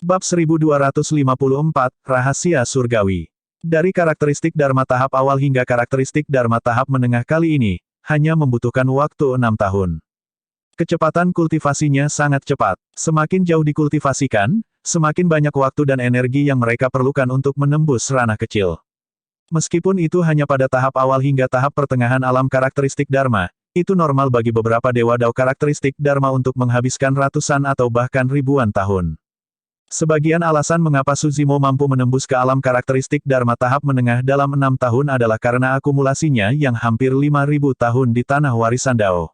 Bab 1254, Rahasia Surgawi. Dari karakteristik Dharma tahap awal hingga karakteristik Dharma tahap menengah kali ini, hanya membutuhkan waktu 6 tahun. Kecepatan kultivasinya sangat cepat. Semakin jauh dikultivasikan, semakin banyak waktu dan energi yang mereka perlukan untuk menembus ranah kecil. Meskipun itu hanya pada tahap awal hingga tahap pertengahan alam karakteristik Dharma, itu normal bagi beberapa dewa dao karakteristik Dharma untuk menghabiskan ratusan atau bahkan ribuan tahun. Sebagian alasan mengapa Suzimo mampu menembus ke alam karakteristik Dharma tahap menengah dalam 6 tahun adalah karena akumulasinya yang hampir 5.000 tahun di tanah warisan Dao.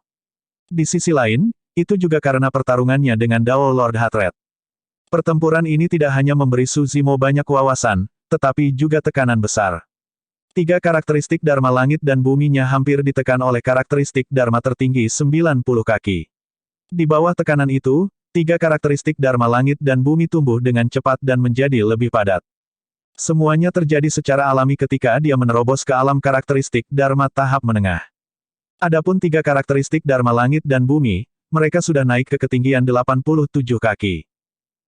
Di sisi lain, itu juga karena pertarungannya dengan Dao Lord Hatred. Pertempuran ini tidak hanya memberi Suzimo banyak wawasan, tetapi juga tekanan besar. 3 karakteristik Dharma langit dan buminya hampir ditekan oleh karakteristik Dharma tertinggi 90 kaki. Di bawah tekanan itu, 3 karakteristik Dharma langit dan bumi tumbuh dengan cepat dan menjadi lebih padat. Semuanya terjadi secara alami ketika dia menerobos ke alam karakteristik Dharma tahap menengah. Adapun 3 karakteristik Dharma langit dan bumi, mereka sudah naik ke ketinggian 87 kaki.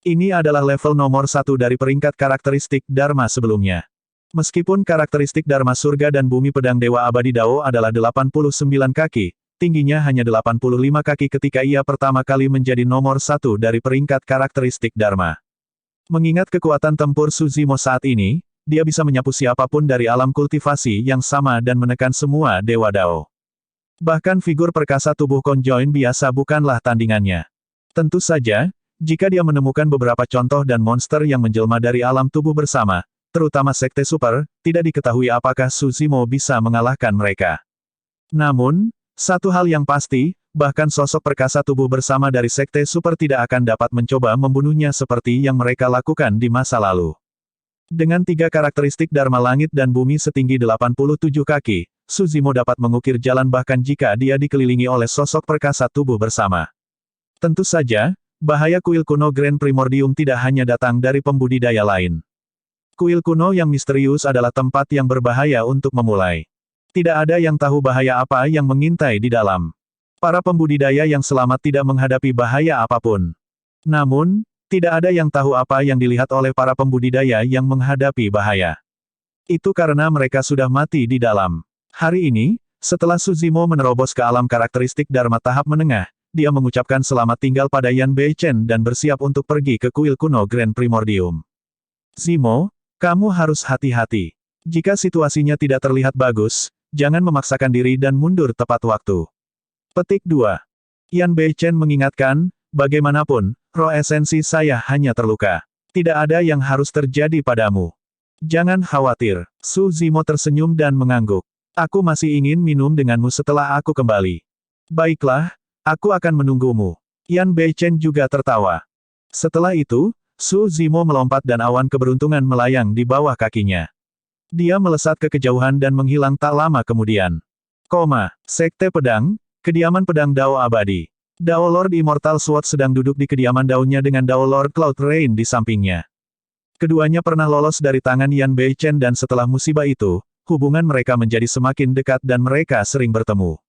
Ini adalah level nomor 1 dari peringkat karakteristik Dharma sebelumnya. Meskipun karakteristik Dharma surga dan bumi pedang Dewa Abadi Dao adalah 89 kaki, tingginya hanya 85 kaki ketika ia pertama kali menjadi nomor 1 dari peringkat karakteristik Dharma. Mengingat kekuatan tempur Suzimo saat ini, dia bisa menyapu siapapun dari alam kultivasi yang sama dan menekan semua Dewa Dao. Bahkan figur perkasa tubuh konjoin biasa bukanlah tandingannya. Tentu saja, jika dia menemukan beberapa contoh dan monster yang menjelma dari alam tubuh bersama, terutama Sekte Super, tidak diketahui apakah Suzimo bisa mengalahkan mereka. Namun, satu hal yang pasti, bahkan sosok perkasa tubuh bersama dari Sekte Super tidak akan dapat mencoba membunuhnya seperti yang mereka lakukan di masa lalu. Dengan 3 karakteristik Dharma langit dan bumi setinggi 87 kaki, Suzimo dapat mengukir jalan bahkan jika dia dikelilingi oleh sosok perkasa tubuh bersama. Tentu saja, bahaya kuil kuno Grand Primordium tidak hanya datang dari pembudidaya lain. Kuil kuno yang misterius adalah tempat yang berbahaya untuk memulai. Tidak ada yang tahu bahaya apa yang mengintai di dalam. Para pembudidaya yang selamat tidak menghadapi bahaya apapun. Namun, tidak ada yang tahu apa yang dilihat oleh para pembudidaya yang menghadapi bahaya. Itu karena mereka sudah mati di dalam. Hari ini, setelah Suzimo menerobos ke alam karakteristik Dharma tahap menengah, dia mengucapkan selamat tinggal pada Yan Beichen dan bersiap untuk pergi ke kuil kuno Grand Primordium. Zimo, kamu harus hati-hati. Jika situasinya tidak terlihat bagus, jangan memaksakan diri dan mundur tepat waktu. Petik 2. Yan Beichen mengingatkan, bagaimanapun, roh esensi saya hanya terluka. Tidak ada yang harus terjadi padamu. Jangan khawatir. Su Zimo tersenyum dan mengangguk. Aku masih ingin minum denganmu setelah aku kembali. Baiklah, aku akan menunggumu. Yan Beichen juga tertawa. Setelah itu, Su Zimo melompat dan awan keberuntungan melayang di bawah kakinya. Dia melesat ke kejauhan dan menghilang tak lama kemudian. Sekte Pedang, kediaman pedang Dao Abadi. Dao Lord Immortal Sword sedang duduk di kediaman daunnya dengan Dao Lord Cloud Rain di sampingnya. Keduanya pernah lolos dari tangan Yan Beichen dan setelah musibah itu, hubungan mereka menjadi semakin dekat dan mereka sering bertemu.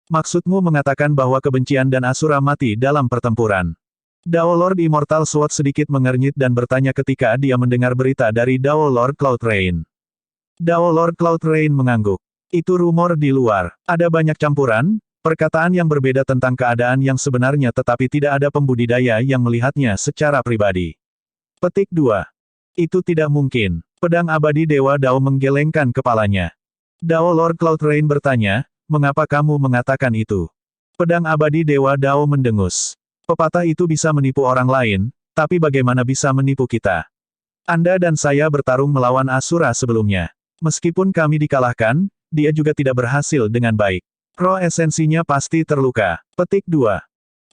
Maksudmu mengatakan bahwa kebencian dan Asura mati dalam pertempuran? Dao Lord Immortal Sword sedikit mengernyit dan bertanya ketika dia mendengar berita dari Dao Lord Cloud Rain. Dao Lord Cloud Rain mengangguk. Itu rumor di luar. Ada banyak campuran, perkataan yang berbeda tentang keadaan yang sebenarnya tetapi tidak ada pembudidaya yang melihatnya secara pribadi. Petik 2. Itu tidak mungkin. Pedang abadi Dewa Dao menggelengkan kepalanya. Dao Lord Cloud Rain bertanya, mengapa kamu mengatakan itu? Pedang abadi Dewa Dao mendengus. Pepatah itu bisa menipu orang lain, tapi bagaimana bisa menipu kita? Anda dan saya bertarung melawan Asura sebelumnya. Meskipun kami dikalahkan, dia juga tidak berhasil dengan baik. Roh esensinya pasti terluka. Petik 2.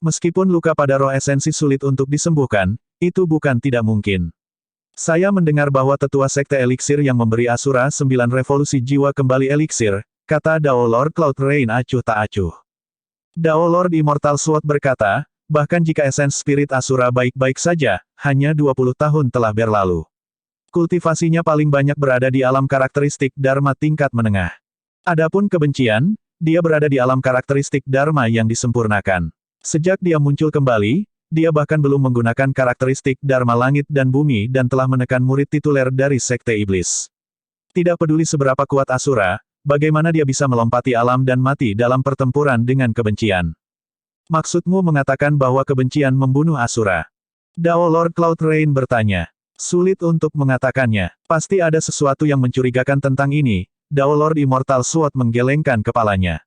Meskipun luka pada roh esensi sulit untuk disembuhkan, itu bukan tidak mungkin. Saya mendengar bahwa tetua sekte eliksir yang memberi Asura 9 revolusi jiwa kembali eliksir, kata Dao Lord Cloud Rain acuh tak acuh. Dao Lord Immortal Sword berkata, bahkan jika esens spirit Asura baik-baik saja, hanya 20 tahun telah berlalu. Kultivasinya paling banyak berada di alam karakteristik Dharma tingkat menengah. Adapun kebencian, dia berada di alam karakteristik Dharma yang disempurnakan. Sejak dia muncul kembali, dia bahkan belum menggunakan karakteristik Dharma Langit dan Bumi dan telah menekan murid tituler dari Sekte Iblis. Tidak peduli seberapa kuat Asura, bagaimana dia bisa melompati alam dan mati dalam pertempuran dengan kebencian. Maksudmu mengatakan bahwa kebencian membunuh Asura? Dao Lord Cloud Rain bertanya. Sulit untuk mengatakannya. Pasti ada sesuatu yang mencurigakan tentang ini. Dao Lord Immortal Sword menggelengkan kepalanya.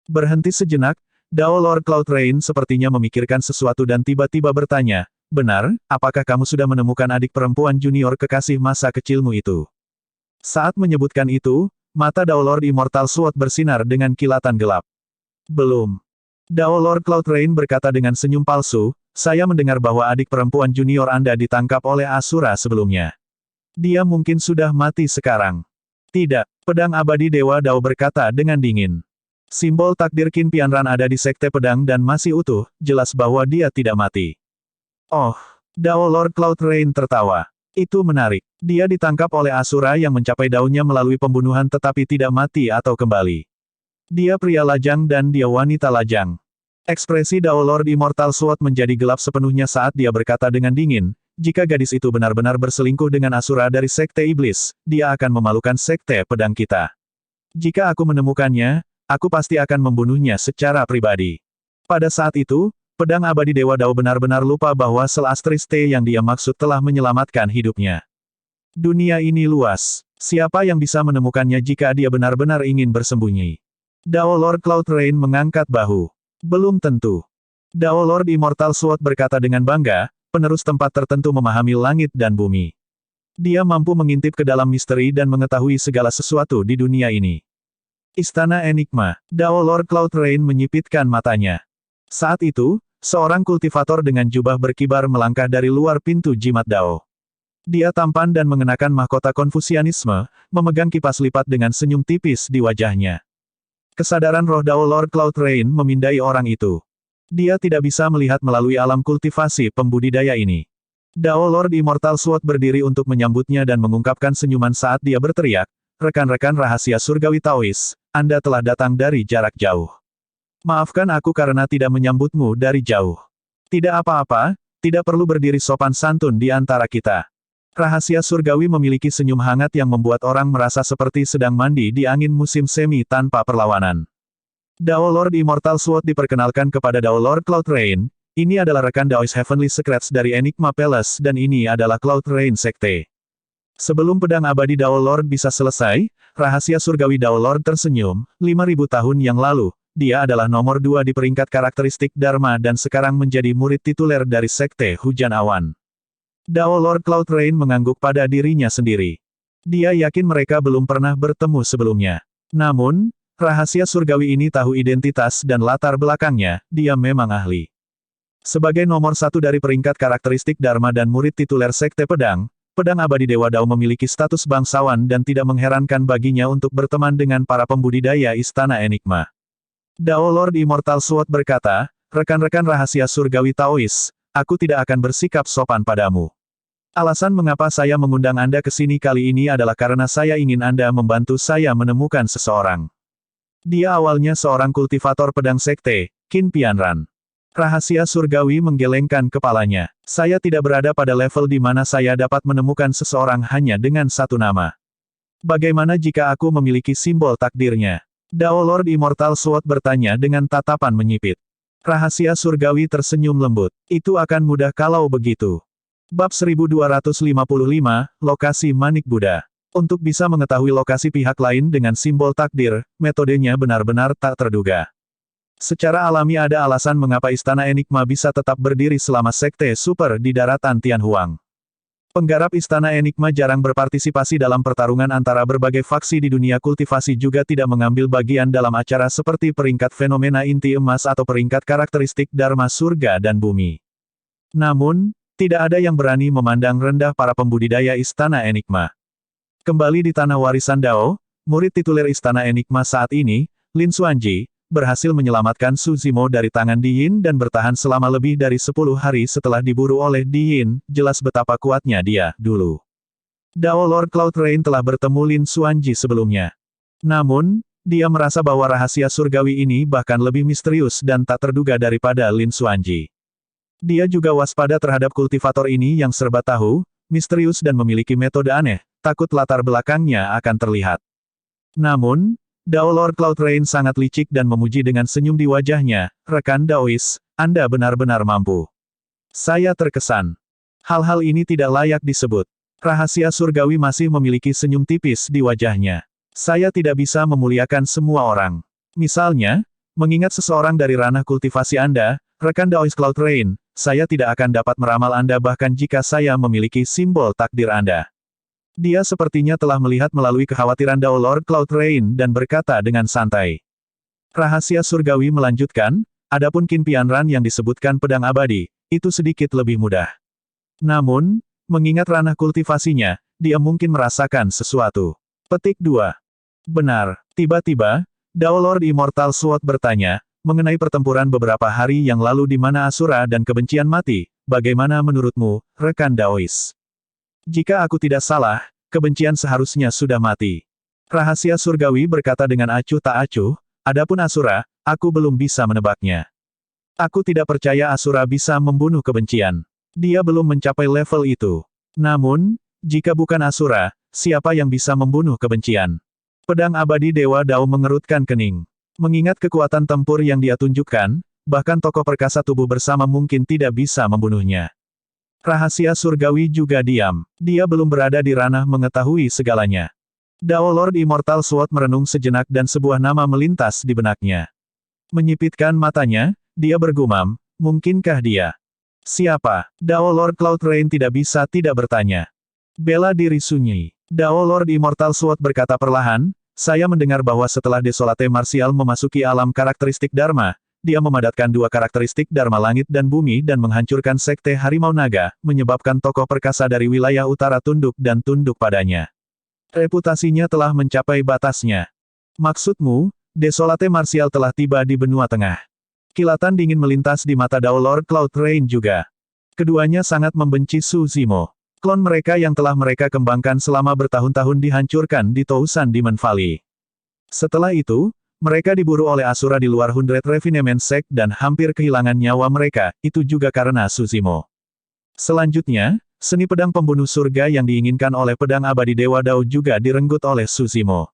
Berhenti sejenak, Dao Lord Cloud Rain sepertinya memikirkan sesuatu dan tiba-tiba bertanya, benar, apakah kamu sudah menemukan adik perempuan junior kekasih masa kecilmu itu? Saat menyebutkan itu, mata Dao Lord Immortal Sword bersinar dengan kilatan gelap. Belum. Dao Lord Cloud Rain berkata dengan senyum palsu, saya mendengar bahwa adik perempuan junior Anda ditangkap oleh Asura sebelumnya. Dia mungkin sudah mati sekarang. Tidak, pedang abadi Dewa Dao berkata dengan dingin. Simbol takdir Qin Pianran ada di Sekte Pedang dan masih utuh, jelas bahwa dia tidak mati. Oh, Dao Lord Cloud Rain tertawa. Itu menarik. Dia ditangkap oleh Asura yang mencapai daunnya melalui pembunuhan tetapi tidak mati atau kembali. Dia pria lajang dan dia wanita lajang. Ekspresi Dao Lord Immortal Sword menjadi gelap sepenuhnya saat dia berkata dengan dingin, jika gadis itu benar-benar berselingkuh dengan Asura dari Sekte Iblis, dia akan memalukan Sekte Pedang kita. Jika aku menemukannya, aku pasti akan membunuhnya secara pribadi. Pada saat itu, pedang abadi Dewa Dao benar-benar lupa bahwa Selastriste yang dia maksud telah menyelamatkan hidupnya. Dunia ini luas. Siapa yang bisa menemukannya jika dia benar-benar ingin bersembunyi? Dao Lord Cloud Rain mengangkat bahu. Belum tentu. Dao Lord Immortal Sword berkata dengan bangga, penerus tempat tertentu memahami langit dan bumi. Dia mampu mengintip ke dalam misteri dan mengetahui segala sesuatu di dunia ini. Istana Enigma. Dao Lord Cloud Rain menyipitkan matanya. Saat itu, seorang kultivator dengan jubah berkibar melangkah dari luar pintu jimat Dao. Dia tampan dan mengenakan mahkota Konfusianisme, memegang kipas lipat dengan senyum tipis di wajahnya. Kesadaran roh Dao Lord Cloud Rain memindai orang itu. Dia tidak bisa melihat melalui alam kultivasi pembudidaya ini. Dao Lord Immortal Sword berdiri untuk menyambutnya dan mengungkapkan senyuman saat dia berteriak, rekan-rekan rahasia surgawi Taois, Anda telah datang dari jarak jauh. Maafkan aku karena tidak menyambutmu dari jauh. Tidak apa-apa, tidak perlu berdiri sopan santun di antara kita. Rahasia surgawi memiliki senyum hangat yang membuat orang merasa seperti sedang mandi di angin musim semi tanpa perlawanan. Dao Lord Immortal Sword diperkenalkan kepada Dao Lord Cloud Rain, ini adalah rekan Daoist Heavenly Secrets dari Enigma Palace dan ini adalah Cloud Rain Sekte. Sebelum pedang abadi Dao Lord bisa selesai, rahasia surgawi Dao Lord tersenyum, 5.000 tahun yang lalu, dia adalah nomor 2 di peringkat karakteristik Dharma dan sekarang menjadi murid tituler dari Sekte Hujan Awan. Dao Lord Cloud Rain mengangguk pada dirinya sendiri. Dia yakin mereka belum pernah bertemu sebelumnya. Namun, rahasia surgawi ini tahu identitas dan latar belakangnya, dia memang ahli. Sebagai nomor 1 dari peringkat karakteristik Dharma dan murid tituler Sekte Pedang, pedang abadi Dewa Dao memiliki status bangsawan dan tidak mengherankan baginya untuk berteman dengan para pembudidaya Istana Enigma. Dao Lord Immortal Sword berkata, rekan-rekan rahasia surgawi Taois, aku tidak akan bersikap sopan padamu. Alasan mengapa saya mengundang Anda ke sini kali ini adalah karena saya ingin Anda membantu saya menemukan seseorang. Dia awalnya seorang kultivator pedang sekte, Qin Pianran. Rahasia surgawi menggelengkan kepalanya. Saya tidak berada pada level di mana saya dapat menemukan seseorang hanya dengan satu nama. Bagaimana jika aku memiliki simbol takdirnya? Dao Lord Immortal Sword bertanya dengan tatapan menyipit. Rahasia surgawi tersenyum lembut. Itu akan mudah kalau begitu. Bab 1255, Lokasi Manik Buddha. Untuk bisa mengetahui lokasi pihak lain dengan simbol takdir, metodenya benar-benar tak terduga. Secara alami ada alasan mengapa Istana Enigma bisa tetap berdiri selama Sekte Super di daratan Tianhuang. Penggarap Istana Enigma jarang berpartisipasi dalam pertarungan antara berbagai faksi di dunia kultivasi juga tidak mengambil bagian dalam acara seperti peringkat fenomena inti emas atau peringkat karakteristik Dharma surga dan bumi. Namun, tidak ada yang berani memandang rendah para pembudidaya Istana Enigma. Kembali di tanah warisan Dao, murid tituler Istana Enigma saat ini, Lin Xuanji, berhasil menyelamatkan Su Zimo dari tangan Di Yin dan bertahan selama lebih dari 10 hari setelah diburu oleh Di Yin, jelas betapa kuatnya dia, dulu. Dao Lord Cloud Rain telah bertemu Lin Xuanji sebelumnya. Namun, dia merasa bahwa rahasia surgawi ini bahkan lebih misterius dan tak terduga daripada Lin Xuanji. Dia juga waspada terhadap kultivator ini yang serba tahu, misterius dan memiliki metode aneh, takut latar belakangnya akan terlihat. Namun, Dao Lord Cloud Rain sangat licik dan memuji dengan senyum di wajahnya, rekan Daois, Anda benar-benar mampu. Saya terkesan. Hal-hal ini tidak layak disebut. Rahasia surgawi masih memiliki senyum tipis di wajahnya. Saya tidak bisa memuliakan semua orang. Misalnya, mengingat seseorang dari ranah kultivasi Anda, rekan Daois Cloud Rain, saya tidak akan dapat meramal Anda bahkan jika saya memiliki simbol takdir Anda. Dia sepertinya telah melihat melalui kekhawatiran Dao Lord Cloud Rain dan berkata dengan santai. Rahasia surgawi melanjutkan, adapun Qin Pianran yang disebutkan pedang abadi, itu sedikit lebih mudah. Namun, mengingat ranah kultivasinya, dia mungkin merasakan sesuatu. Petik 2. Benar, tiba-tiba, Dao Lord Immortal Sword bertanya, mengenai pertempuran beberapa hari yang lalu di mana Asura dan kebencian mati, bagaimana menurutmu, rekan Daois? Jika aku tidak salah, kebencian seharusnya sudah mati. Rahasia surgawi berkata dengan acuh tak acuh, adapun Asura, aku belum bisa menebaknya. Aku tidak percaya Asura bisa membunuh kebencian. Dia belum mencapai level itu. Namun, jika bukan Asura, siapa yang bisa membunuh kebencian? Pedang abadi Dewa Dao mengerutkan kening. Mengingat kekuatan tempur yang dia tunjukkan, bahkan tokoh perkasa tubuh bersama mungkin tidak bisa membunuhnya. Rahasia surgawi juga diam. Dia belum berada di ranah mengetahui segalanya. Dao Lord Immortal Sword merenung sejenak dan sebuah nama melintas di benaknya. Menyipitkan matanya, dia bergumam, mungkinkah dia? Siapa? Dao Lord Cloud Rain tidak bisa tidak bertanya. Bela diri sunyi. Dao Lord Immortal Sword berkata perlahan, saya mendengar bahwa setelah Desolate Martial memasuki alam karakteristik Dharma, dia memadatkan dua karakteristik Dharma Langit dan Bumi dan menghancurkan Sekte Harimau Naga, menyebabkan tokoh perkasa dari wilayah utara tunduk dan tunduk padanya. Reputasinya telah mencapai batasnya. Maksudmu, Desolate Martial telah tiba di benua tengah. Kilatan dingin melintas di mata Dao Lord Cloud Rain juga. Keduanya sangat membenci Su Zimo. Klon mereka yang telah mereka kembangkan selama bertahun-tahun dihancurkan di Tousan Demon Valley. Setelah itu, mereka diburu oleh Asura di luar Hundred Refinement Sect dan hampir kehilangan nyawa mereka, itu juga karena Su Zimo. Selanjutnya, seni pedang pembunuh surga yang diinginkan oleh pedang abadi Dewa Dao juga direnggut oleh Su Zimo.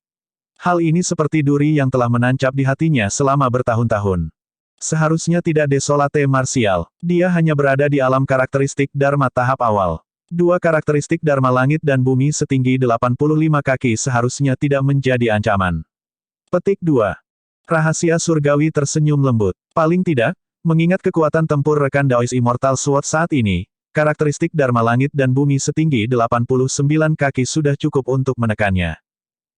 Hal ini seperti duri yang telah menancap di hatinya selama bertahun-tahun. Seharusnya tidak Desolate Martial, dia hanya berada di alam karakteristik Dharma tahap awal. Dua karakteristik Dharma Langit dan Bumi setinggi 85 kaki seharusnya tidak menjadi ancaman. Petik 2. Rahasia surgawi tersenyum lembut. Paling tidak, mengingat kekuatan tempur rekan Daois Immortal Sword saat ini, karakteristik Dharma Langit dan Bumi setinggi 89 kaki sudah cukup untuk menekannya.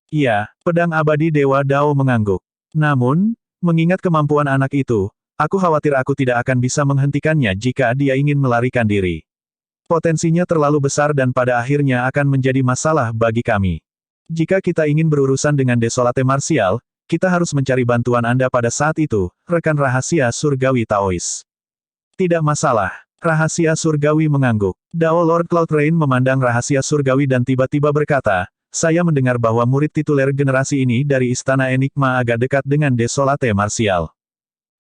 Iya, pedang abadi Dewa Dao mengangguk. Namun, mengingat kemampuan anak itu, aku khawatir aku tidak akan bisa menghentikannya jika dia ingin melarikan diri. Potensinya terlalu besar dan pada akhirnya akan menjadi masalah bagi kami. Jika kita ingin berurusan dengan Desolate Martial, kita harus mencari bantuan Anda pada saat itu, rekan rahasia surgawi Taois. Tidak masalah. Rahasia surgawi mengangguk. Dao Lord Cloud Rain memandang rahasia surgawi dan tiba-tiba berkata, saya mendengar bahwa murid tituler generasi ini dari Istana Enigma agak dekat dengan Desolate Martial.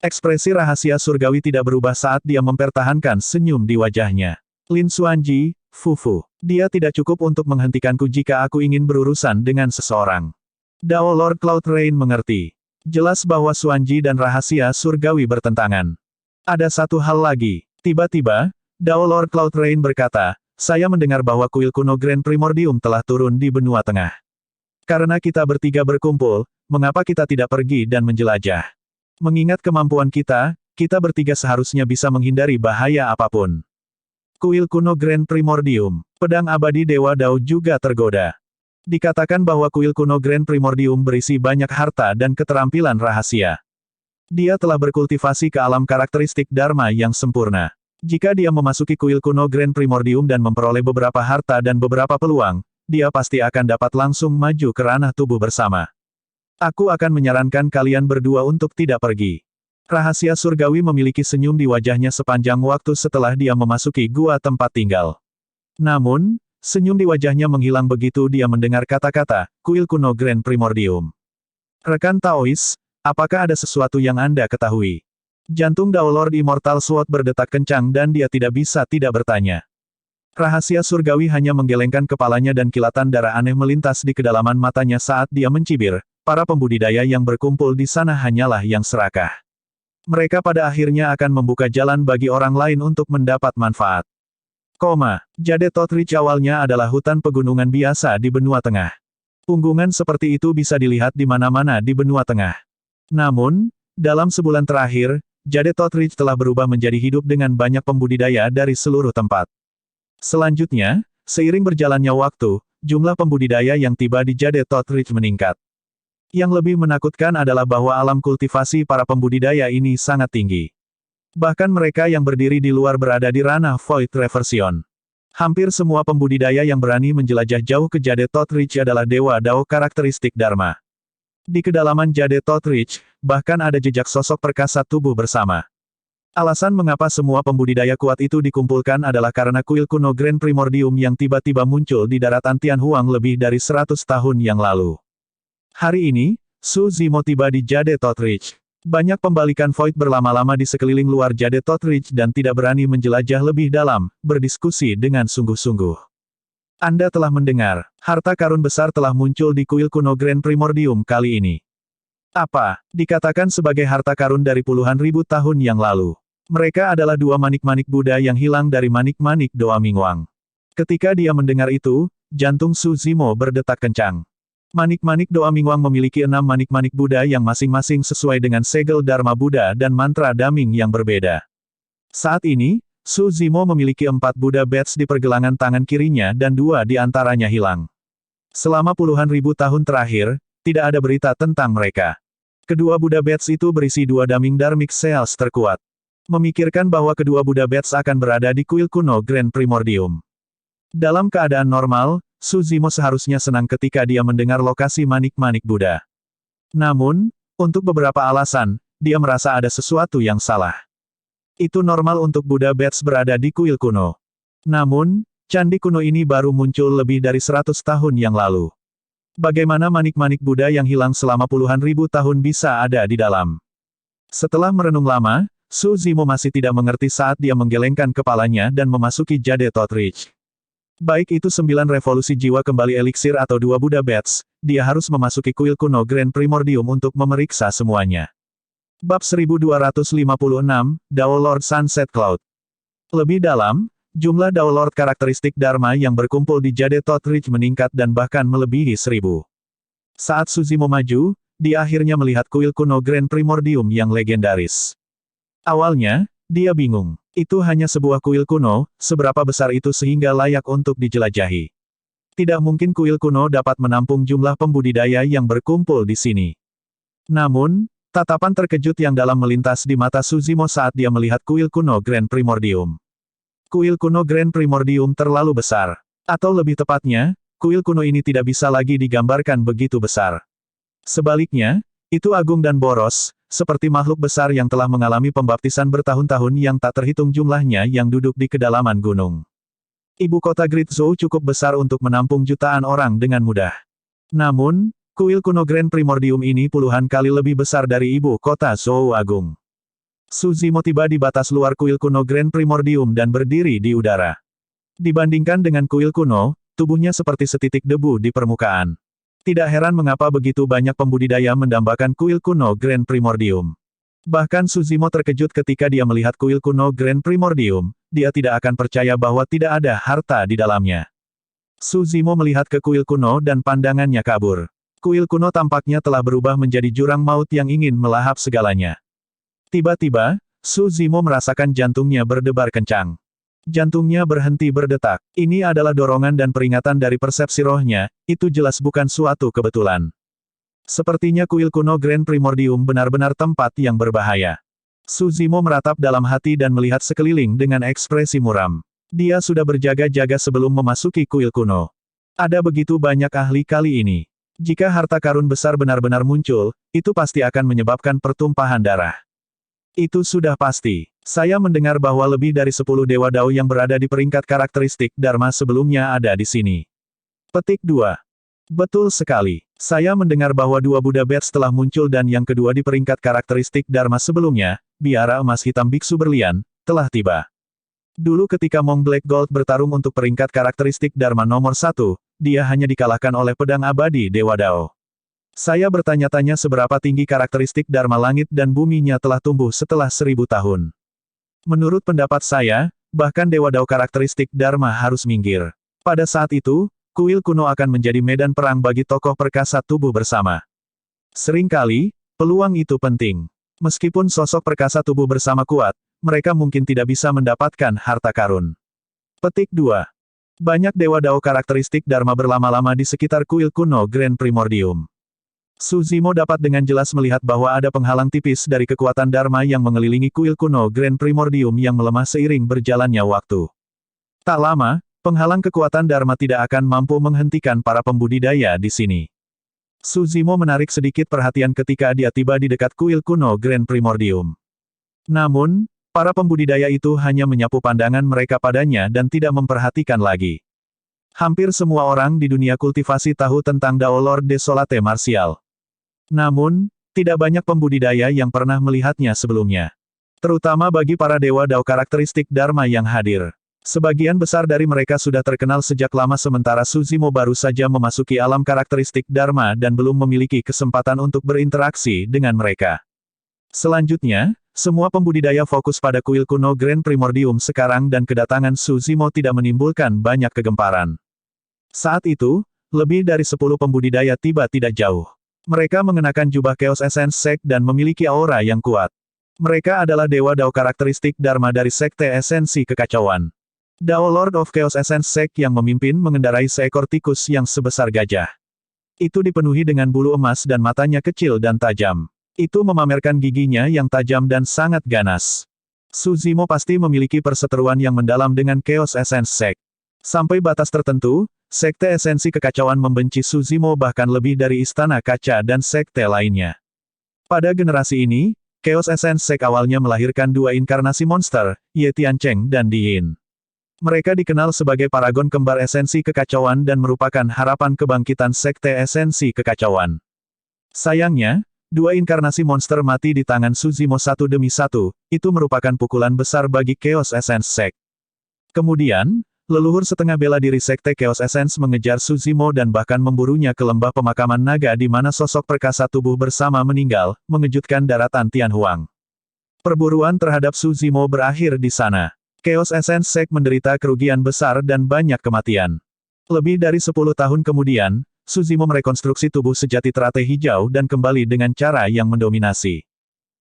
Ekspresi rahasia surgawi tidak berubah saat dia mempertahankan senyum di wajahnya. Lin Xuanji, Fufu. Dia tidak cukup untuk menghentikanku jika aku ingin berurusan dengan seseorang. Dao Lord Cloud Rain mengerti. Jelas bahwa Xuanji dan rahasia surgawi bertentangan. Ada satu hal lagi. Tiba-tiba, Dao Lord Cloud Rain berkata, saya mendengar bahwa kuil kuno Grand Primordium telah turun di benua tengah. Karena kita bertiga berkumpul, mengapa kita tidak pergi dan menjelajah? Mengingat kemampuan kita, kita bertiga seharusnya bisa menghindari bahaya apapun. Kuil kuno Grand Primordium, pedang abadi Dewa Dao juga tergoda. Dikatakan bahwa kuil kuno Grand Primordium berisi banyak harta dan keterampilan rahasia. Dia telah berkultivasi ke alam karakteristik Dharma yang sempurna. Jika dia memasuki kuil kuno Grand Primordium dan memperoleh beberapa harta dan beberapa peluang, dia pasti akan dapat langsung maju ke ranah tubuh bersama. Aku akan menyarankan kalian berdua untuk tidak pergi. Rahasia surgawi memiliki senyum di wajahnya sepanjang waktu setelah dia memasuki gua tempat tinggal. Namun, senyum di wajahnya menghilang begitu dia mendengar kata-kata, kuil kuno Grand Primordium. Rekan Taois, apakah ada sesuatu yang Anda ketahui? Jantung Dao Lord Immortal Sword berdetak kencang dan dia tidak bisa tidak bertanya. Rahasia surgawi hanya menggelengkan kepalanya dan kilatan darah aneh melintas di kedalaman matanya saat dia mencibir. Para pembudidaya yang berkumpul di sana hanyalah yang serakah. Mereka pada akhirnya akan membuka jalan bagi orang lain untuk mendapat manfaat. Jade Tot Ridge awalnya adalah hutan pegunungan biasa di benua tengah. Punggungan seperti itu bisa dilihat di mana-mana di benua tengah. Namun, dalam sebulan terakhir, Jade Tot Ridge telah berubah menjadi hidup dengan banyak pembudidaya dari seluruh tempat. Selanjutnya, seiring berjalannya waktu, jumlah pembudidaya yang tiba di Jade Tot Ridge meningkat. Yang lebih menakutkan adalah bahwa alam kultivasi para pembudidaya ini sangat tinggi. Bahkan mereka yang berdiri di luar berada di ranah Void Reversion. Hampir semua pembudidaya yang berani menjelajah jauh ke Jade Tot Ridge adalah Dewa Dao karakteristik Dharma. Di kedalaman Jade Tot Ridge, bahkan ada jejak sosok perkasa tubuh bersama. Alasan mengapa semua pembudidaya kuat itu dikumpulkan adalah karena kuil kuno Grand Primordium yang tiba-tiba muncul di daratan Tianhuang lebih dari 100 tahun yang lalu. Hari ini, Su Zimo tiba di Jade Tot Ridge. Banyak pembalikan Void berlama-lama di sekeliling luar Jade Tot Ridge dan tidak berani menjelajah lebih dalam, berdiskusi dengan sungguh-sungguh. Anda telah mendengar, harta karun besar telah muncul di kuil kuno Grand Primordium kali ini. Apa, dikatakan sebagai harta karun dari puluhan ribu tahun yang lalu. Mereka adalah dua manik-manik Buddha yang hilang dari manik-manik Doa Mingwang. Ketika dia mendengar itu, jantung Su Zimo berdetak kencang. Manik-manik Doa Mingwang memiliki 6 manik-manik Buddha yang masing-masing sesuai dengan segel Dharma Buddha dan mantra Daming yang berbeda. Saat ini, Su Zimo memiliki 4 Buddha Bats di pergelangan tangan kirinya dan 2 di antaranya hilang. Selama puluhan ribu tahun terakhir, tidak ada berita tentang mereka. Kedua Buddha Bats itu berisi 2 Daming Dharmic Cells terkuat. Memikirkan bahwa kedua Buddha Bats akan berada di kuil kuno Grand Primordium. Dalam keadaan normal, Su Zimo seharusnya senang ketika dia mendengar lokasi manik-manik Buddha. Namun, untuk beberapa alasan, dia merasa ada sesuatu yang salah. Itu normal untuk Buddha Bats berada di kuil kuno. Namun, candi kuno ini baru muncul lebih dari 100 tahun yang lalu. Bagaimana manik-manik Buddha yang hilang selama puluhan ribu tahun bisa ada di dalam? Setelah merenung lama, Su Zimo masih tidak mengerti saat dia menggelengkan kepalanya dan memasuki Jade Tot Ridge. Baik itu 9 revolusi jiwa kembali eliksir atau 2 Buddha Bats, dia harus memasuki kuil kuno Grand Primordium untuk memeriksa semuanya. Bab 1256, Dao Lord Sunset Cloud. Lebih dalam, jumlah Dao Lord karakteristik Dharma yang berkumpul di Jade Tot Ridge meningkat dan bahkan melebihi 1000. Saat Su Zimo maju, dia akhirnya melihat kuil kuno Grand Primordium yang legendaris. Awalnya, dia bingung. Itu hanya sebuah kuil kuno, seberapa besar itu sehingga layak untuk dijelajahi. Tidak mungkin kuil kuno dapat menampung jumlah pembudidaya yang berkumpul di sini. Namun, tatapan terkejut yang dalam melintas di mata Su Zimo saat dia melihat kuil kuno Grand Primordium. Kuil kuno Grand Primordium terlalu besar. Atau lebih tepatnya, kuil kuno ini tidak bisa lagi digambarkan begitu besar. Sebaliknya, itu agung dan boros, seperti makhluk besar yang telah mengalami pembaptisan bertahun-tahun yang tak terhitung jumlahnya yang duduk di kedalaman gunung. Ibu kota Great Zhou cukup besar untuk menampung jutaan orang dengan mudah. Namun, kuil kuno Grand Primordium ini puluhan kali lebih besar dari ibu kota Zhou Agung. Su Zimo tiba di batas luar kuil kuno Grand Primordium dan berdiri di udara. Dibandingkan dengan kuil kuno, tubuhnya seperti setitik debu di permukaan. Tidak heran mengapa begitu banyak pembudidaya mendambakan kuil kuno Grand Primordium. Bahkan Su Zimo terkejut ketika dia melihat kuil kuno Grand Primordium, dia tidak akan percaya bahwa tidak ada harta di dalamnya. Su Zimo melihat ke kuil kuno dan pandangannya kabur. Kuil kuno tampaknya telah berubah menjadi jurang maut yang ingin melahap segalanya. Tiba-tiba, Su Zimo merasakan jantungnya berdebar kencang. Jantungnya berhenti berdetak. Ini adalah dorongan dan peringatan dari persepsi rohnya, itu jelas bukan suatu kebetulan. Sepertinya kuil kuno Grand Primordium benar-benar tempat yang berbahaya. Su Zimo meratap dalam hati dan melihat sekeliling dengan ekspresi muram. Dia sudah berjaga-jaga sebelum memasuki kuil kuno. Ada begitu banyak ahli kali ini. Jika harta karun besar benar-benar muncul, itu pasti akan menyebabkan pertumpahan darah. Itu sudah pasti. Saya mendengar bahwa lebih dari 10 Dewa Dao yang berada di peringkat karakteristik Dharma sebelumnya ada di sini. Petik 2. Betul sekali. Saya mendengar bahwa dua Buddha Bats telah muncul dan yang kedua di peringkat karakteristik Dharma sebelumnya, biara emas hitam biksu berlian, telah tiba. Dulu ketika Mong Black Gold bertarung untuk peringkat karakteristik Dharma nomor 1, dia hanya dikalahkan oleh pedang abadi Dewa Dao. Saya bertanya-tanya seberapa tinggi karakteristik Dharma langit dan buminya telah tumbuh setelah 1000 tahun. Menurut pendapat saya, bahkan Dewa Dao karakteristik Dharma harus minggir. Pada saat itu, kuil kuno akan menjadi medan perang bagi tokoh perkasa tubuh bersama. Seringkali, peluang itu penting. Meskipun sosok perkasa tubuh bersama kuat, mereka mungkin tidak bisa mendapatkan harta karun. Petik 2. Banyak Dewa Dao karakteristik Dharma berlama-lama di sekitar kuil kuno Grand Primordium. Su Zimo dapat dengan jelas melihat bahwa ada penghalang tipis dari kekuatan Dharma yang mengelilingi kuil kuno Grand Primordium yang melemah seiring berjalannya waktu. Tak lama, penghalang kekuatan Dharma tidak akan mampu menghentikan para pembudidaya di sini. Su Zimo menarik sedikit perhatian ketika dia tiba di dekat kuil kuno Grand Primordium. Namun, para pembudidaya itu hanya menyapu pandangan mereka padanya dan tidak memperhatikan lagi. Hampir semua orang di dunia kultivasi tahu tentang Dao Lord Desolate Martial. Namun, tidak banyak pembudidaya yang pernah melihatnya sebelumnya. Terutama bagi para dewa Dao karakteristik Dharma yang hadir. Sebagian besar dari mereka sudah terkenal sejak lama sementara Su Zimo baru saja memasuki alam karakteristik Dharma dan belum memiliki kesempatan untuk berinteraksi dengan mereka. Selanjutnya, semua pembudidaya fokus pada kuil kuno Grand Primordium sekarang dan kedatangan Su Zimo tidak menimbulkan banyak kegemparan. Saat itu, lebih dari 10 pembudidaya tiba tidak jauh. Mereka mengenakan jubah Chaos Essence Sect dan memiliki aura yang kuat. Mereka adalah Dewa Dao karakteristik Dharma dari Sekte Esensi Kekacauan. Dao Lord of Chaos Essence Sect yang memimpin mengendarai seekor tikus yang sebesar gajah. Itu dipenuhi dengan bulu emas dan matanya kecil dan tajam. Itu memamerkan giginya yang tajam dan sangat ganas. Su Zimo pasti memiliki perseteruan yang mendalam dengan Chaos Essence Sect. Sampai batas tertentu, Sekte Esensi Kekacauan membenci Su Zimo bahkan lebih dari Istana Kaca dan sekte lainnya. Pada generasi ini, Chaos Essence Sect awalnya melahirkan dua inkarnasi monster, Ye Tiancheng dan Di Yin. Mereka dikenal sebagai paragon kembar esensi kekacauan dan merupakan harapan kebangkitan Sekte Esensi Kekacauan. Sayangnya, dua inkarnasi monster mati di tangan Su Zimo satu demi satu, itu merupakan pukulan besar bagi Chaos Essence Sect. Kemudian, leluhur setengah bela diri Sekte Chaos Essence mengejar Su Zimo dan bahkan memburunya ke lembah pemakaman naga di mana sosok perkasa tubuh bersama meninggal, mengejutkan daratan Tianhuang. Perburuan terhadap Su Zimo berakhir di sana. Chaos Essence Sect menderita kerugian besar dan banyak kematian. Lebih dari 10 tahun kemudian, Su Zimo merekonstruksi tubuh sejati teratai hijau dan kembali dengan cara yang mendominasi.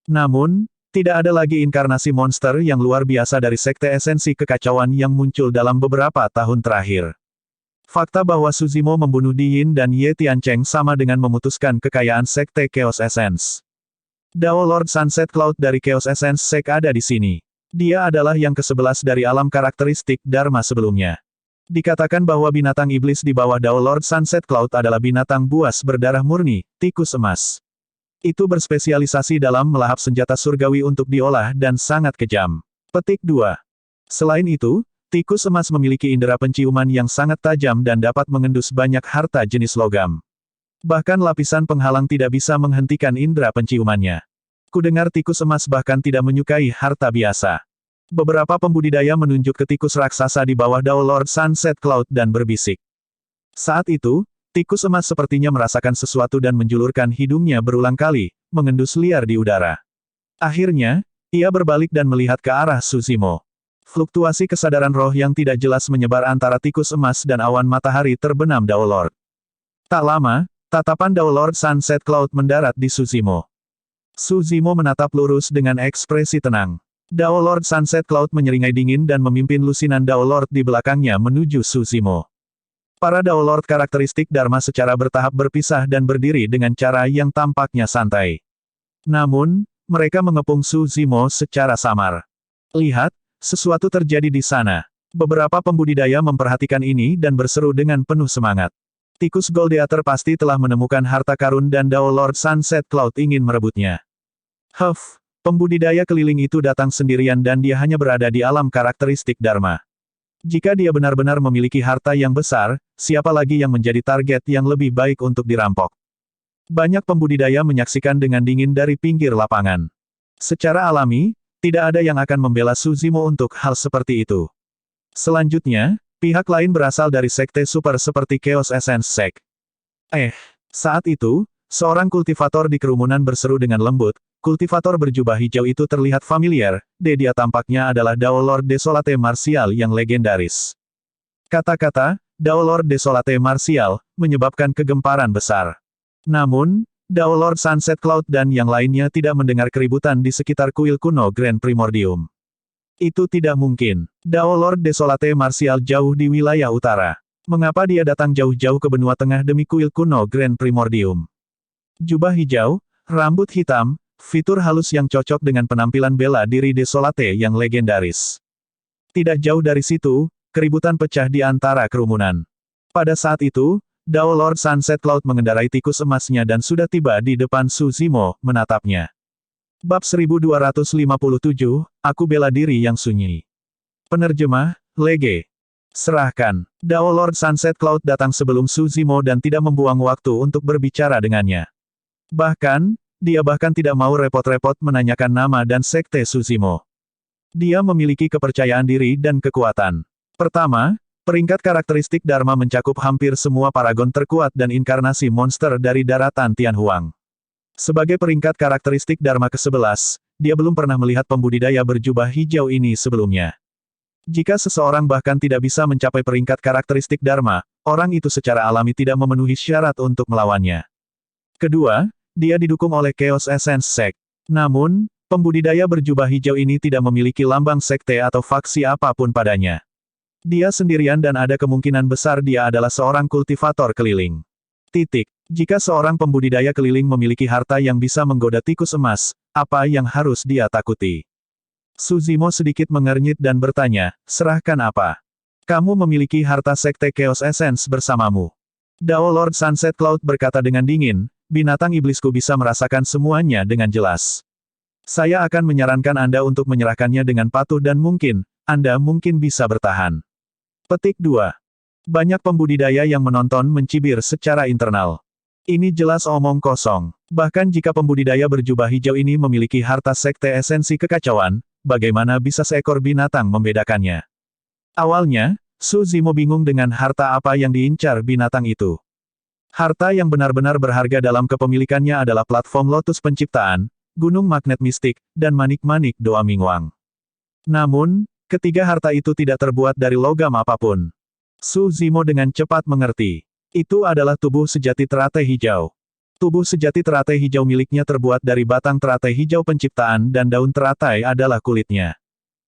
Namun, tidak ada lagi inkarnasi monster yang luar biasa dari Sekte Esensi Kekacauan yang muncul dalam beberapa tahun terakhir. Fakta bahwa Su Zimo membunuh Di Yin dan Ye Tiancheng sama dengan memutuskan kekayaan Sekte Chaos Essence. Dao Lord Sunset Cloud dari Chaos Essence Sect ada di sini. Dia adalah yang ke-11 dari alam karakteristik Dharma sebelumnya. Dikatakan bahwa binatang iblis di bawah Dao Lord Sunset Cloud adalah binatang buas berdarah murni, tikus emas. Itu berspesialisasi dalam melahap senjata surgawi untuk diolah dan sangat kejam. Petik 2. Selain itu, tikus emas memiliki indera penciuman yang sangat tajam dan dapat mengendus banyak harta jenis logam. Bahkan lapisan penghalang tidak bisa menghentikan indera penciumannya. Kudengar tikus emas bahkan tidak menyukai harta biasa. Beberapa pembudidaya menunjuk ke tikus raksasa di bawah Dao Lord Sunset Cloud dan berbisik. Saat itu, tikus emas sepertinya merasakan sesuatu dan menjulurkan hidungnya berulang kali, mengendus liar di udara. Akhirnya, ia berbalik dan melihat ke arah Su Zimo. Fluktuasi kesadaran roh yang tidak jelas menyebar antara tikus emas dan awan matahari terbenam Dao Lord. Tak lama, tatapan Dao Lord Sunset Cloud mendarat di Su Zimo. Su Zimo menatap lurus dengan ekspresi tenang. Dao Lord Sunset Cloud menyeringai dingin dan memimpin lusinan Dao Lord di belakangnya menuju Su Zimo. Para Dao Lord karakteristik Dharma secara bertahap berpisah dan berdiri dengan cara yang tampaknya santai. Namun, mereka mengepung Su Zimo secara samar. Lihat, sesuatu terjadi di sana. Beberapa pembudidaya memperhatikan ini dan berseru dengan penuh semangat. Tikus Goldeater pasti telah menemukan harta karun dan Dao Lord Sunset Cloud ingin merebutnya. Huff. Pembudidaya keliling itu datang sendirian dan dia hanya berada di alam karakteristik Dharma. Jika dia benar-benar memiliki harta yang besar, siapa lagi yang menjadi target yang lebih baik untuk dirampok? Banyak pembudidaya menyaksikan dengan dingin dari pinggir lapangan. Secara alami, tidak ada yang akan membela Suzimo untuk hal seperti itu. Selanjutnya, pihak lain berasal dari sekte super seperti Chaos Essence Sect. Saat itu, seorang kultivator di kerumunan berseru dengan lembut. Kultivator berjubah hijau itu terlihat familiar, dia tampaknya adalah Dao Lord Desolate Martial yang legendaris. Kata-kata, Dao Lord Desolate Martial, menyebabkan kegemparan besar. Namun, Dao Lord Sunset Cloud dan yang lainnya tidak mendengar keributan di sekitar kuil kuno Grand Primordium. Itu tidak mungkin. Dao Lord Desolate Martial jauh di wilayah utara. Mengapa dia datang jauh-jauh ke benua tengah demi kuil kuno Grand Primordium? Jubah hijau, rambut hitam, fitur halus yang cocok dengan penampilan bela diri Desolate yang legendaris. Tidak jauh dari situ, keributan pecah di antara kerumunan. Pada saat itu, Dao Lord Sunset Cloud mengendarai tikus emasnya dan sudah tiba di depan Suzimo, menatapnya. Bab 1257, Aku Bela Diri Yang Sunyi. Penerjemah, Lege. Serahkan. Dao Lord Sunset Cloud datang sebelum Suzimo dan tidak membuang waktu untuk berbicara dengannya. Bahkan, dia tidak mau repot-repot menanyakan nama dan sekte Suzimo. Dia memiliki kepercayaan diri dan kekuatan. Pertama, peringkat karakteristik Dharma mencakup hampir semua paragon terkuat dan inkarnasi monster dari daratan Tianhuang. Sebagai peringkat karakteristik Dharma ke-11, dia belum pernah melihat pembudidaya berjubah hijau ini sebelumnya. Jika seseorang bahkan tidak bisa mencapai peringkat karakteristik Dharma, orang itu secara alami tidak memenuhi syarat untuk melawannya. Kedua, dia didukung oleh Chaos Essence Sect. Namun, pembudidaya berjubah hijau ini tidak memiliki lambang sekte atau faksi apapun padanya. Dia sendirian dan ada kemungkinan besar dia adalah seorang kultivator keliling. Jika seorang pembudidaya keliling memiliki harta yang bisa menggoda tikus emas, apa yang harus dia takuti? Suzimo sedikit mengernyit dan bertanya, serahkan apa? Kamu memiliki harta sekte Chaos Essence bersamamu. Dao Lord Sunset Cloud berkata dengan dingin, binatang iblisku bisa merasakan semuanya dengan jelas. Saya akan menyarankan Anda untuk menyerahkannya dengan patuh dan mungkin, Anda mungkin bisa bertahan. Petik 2. Banyak pembudidaya yang menonton mencibir secara internal. Ini jelas omong kosong. Bahkan jika pembudidaya berjubah hijau ini memiliki harta sekte esensi kekacauan, bagaimana bisa seekor binatang membedakannya? Awalnya, Suzimo bingung dengan harta apa yang diincar binatang itu. Harta yang benar-benar berharga dalam kepemilikannya adalah platform Lotus Penciptaan, Gunung Magnet Mistik, dan manik-manik Doa Mingwang. Namun, ketiga harta itu tidak terbuat dari logam apapun. Suzimo dengan cepat mengerti. Itu adalah tubuh sejati teratai hijau. Tubuh sejati teratai hijau miliknya terbuat dari batang teratai hijau penciptaan dan daun teratai adalah kulitnya.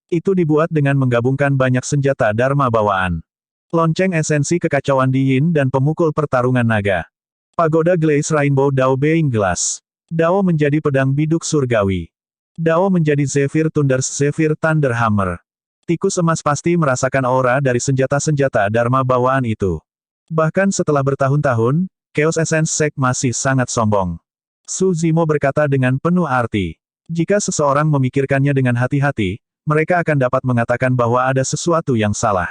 Itu dibuat dengan menggabungkan banyak senjata Dharma bawaan. Lonceng esensi kekacauan di Yin dan pemukul pertarungan naga. Pagoda Glaze Rainbow Dao Being Glass. Dao menjadi pedang biduk surgawi. Dao menjadi Zephyr Thunder Hammer. Tikus emas pasti merasakan aura dari senjata-senjata Dharma bawaan itu. Bahkan setelah bertahun-tahun, Chaos Essence Sect masih sangat sombong. Suzimo berkata dengan penuh arti. Jika seseorang memikirkannya dengan hati-hati, mereka akan dapat mengatakan bahwa ada sesuatu yang salah.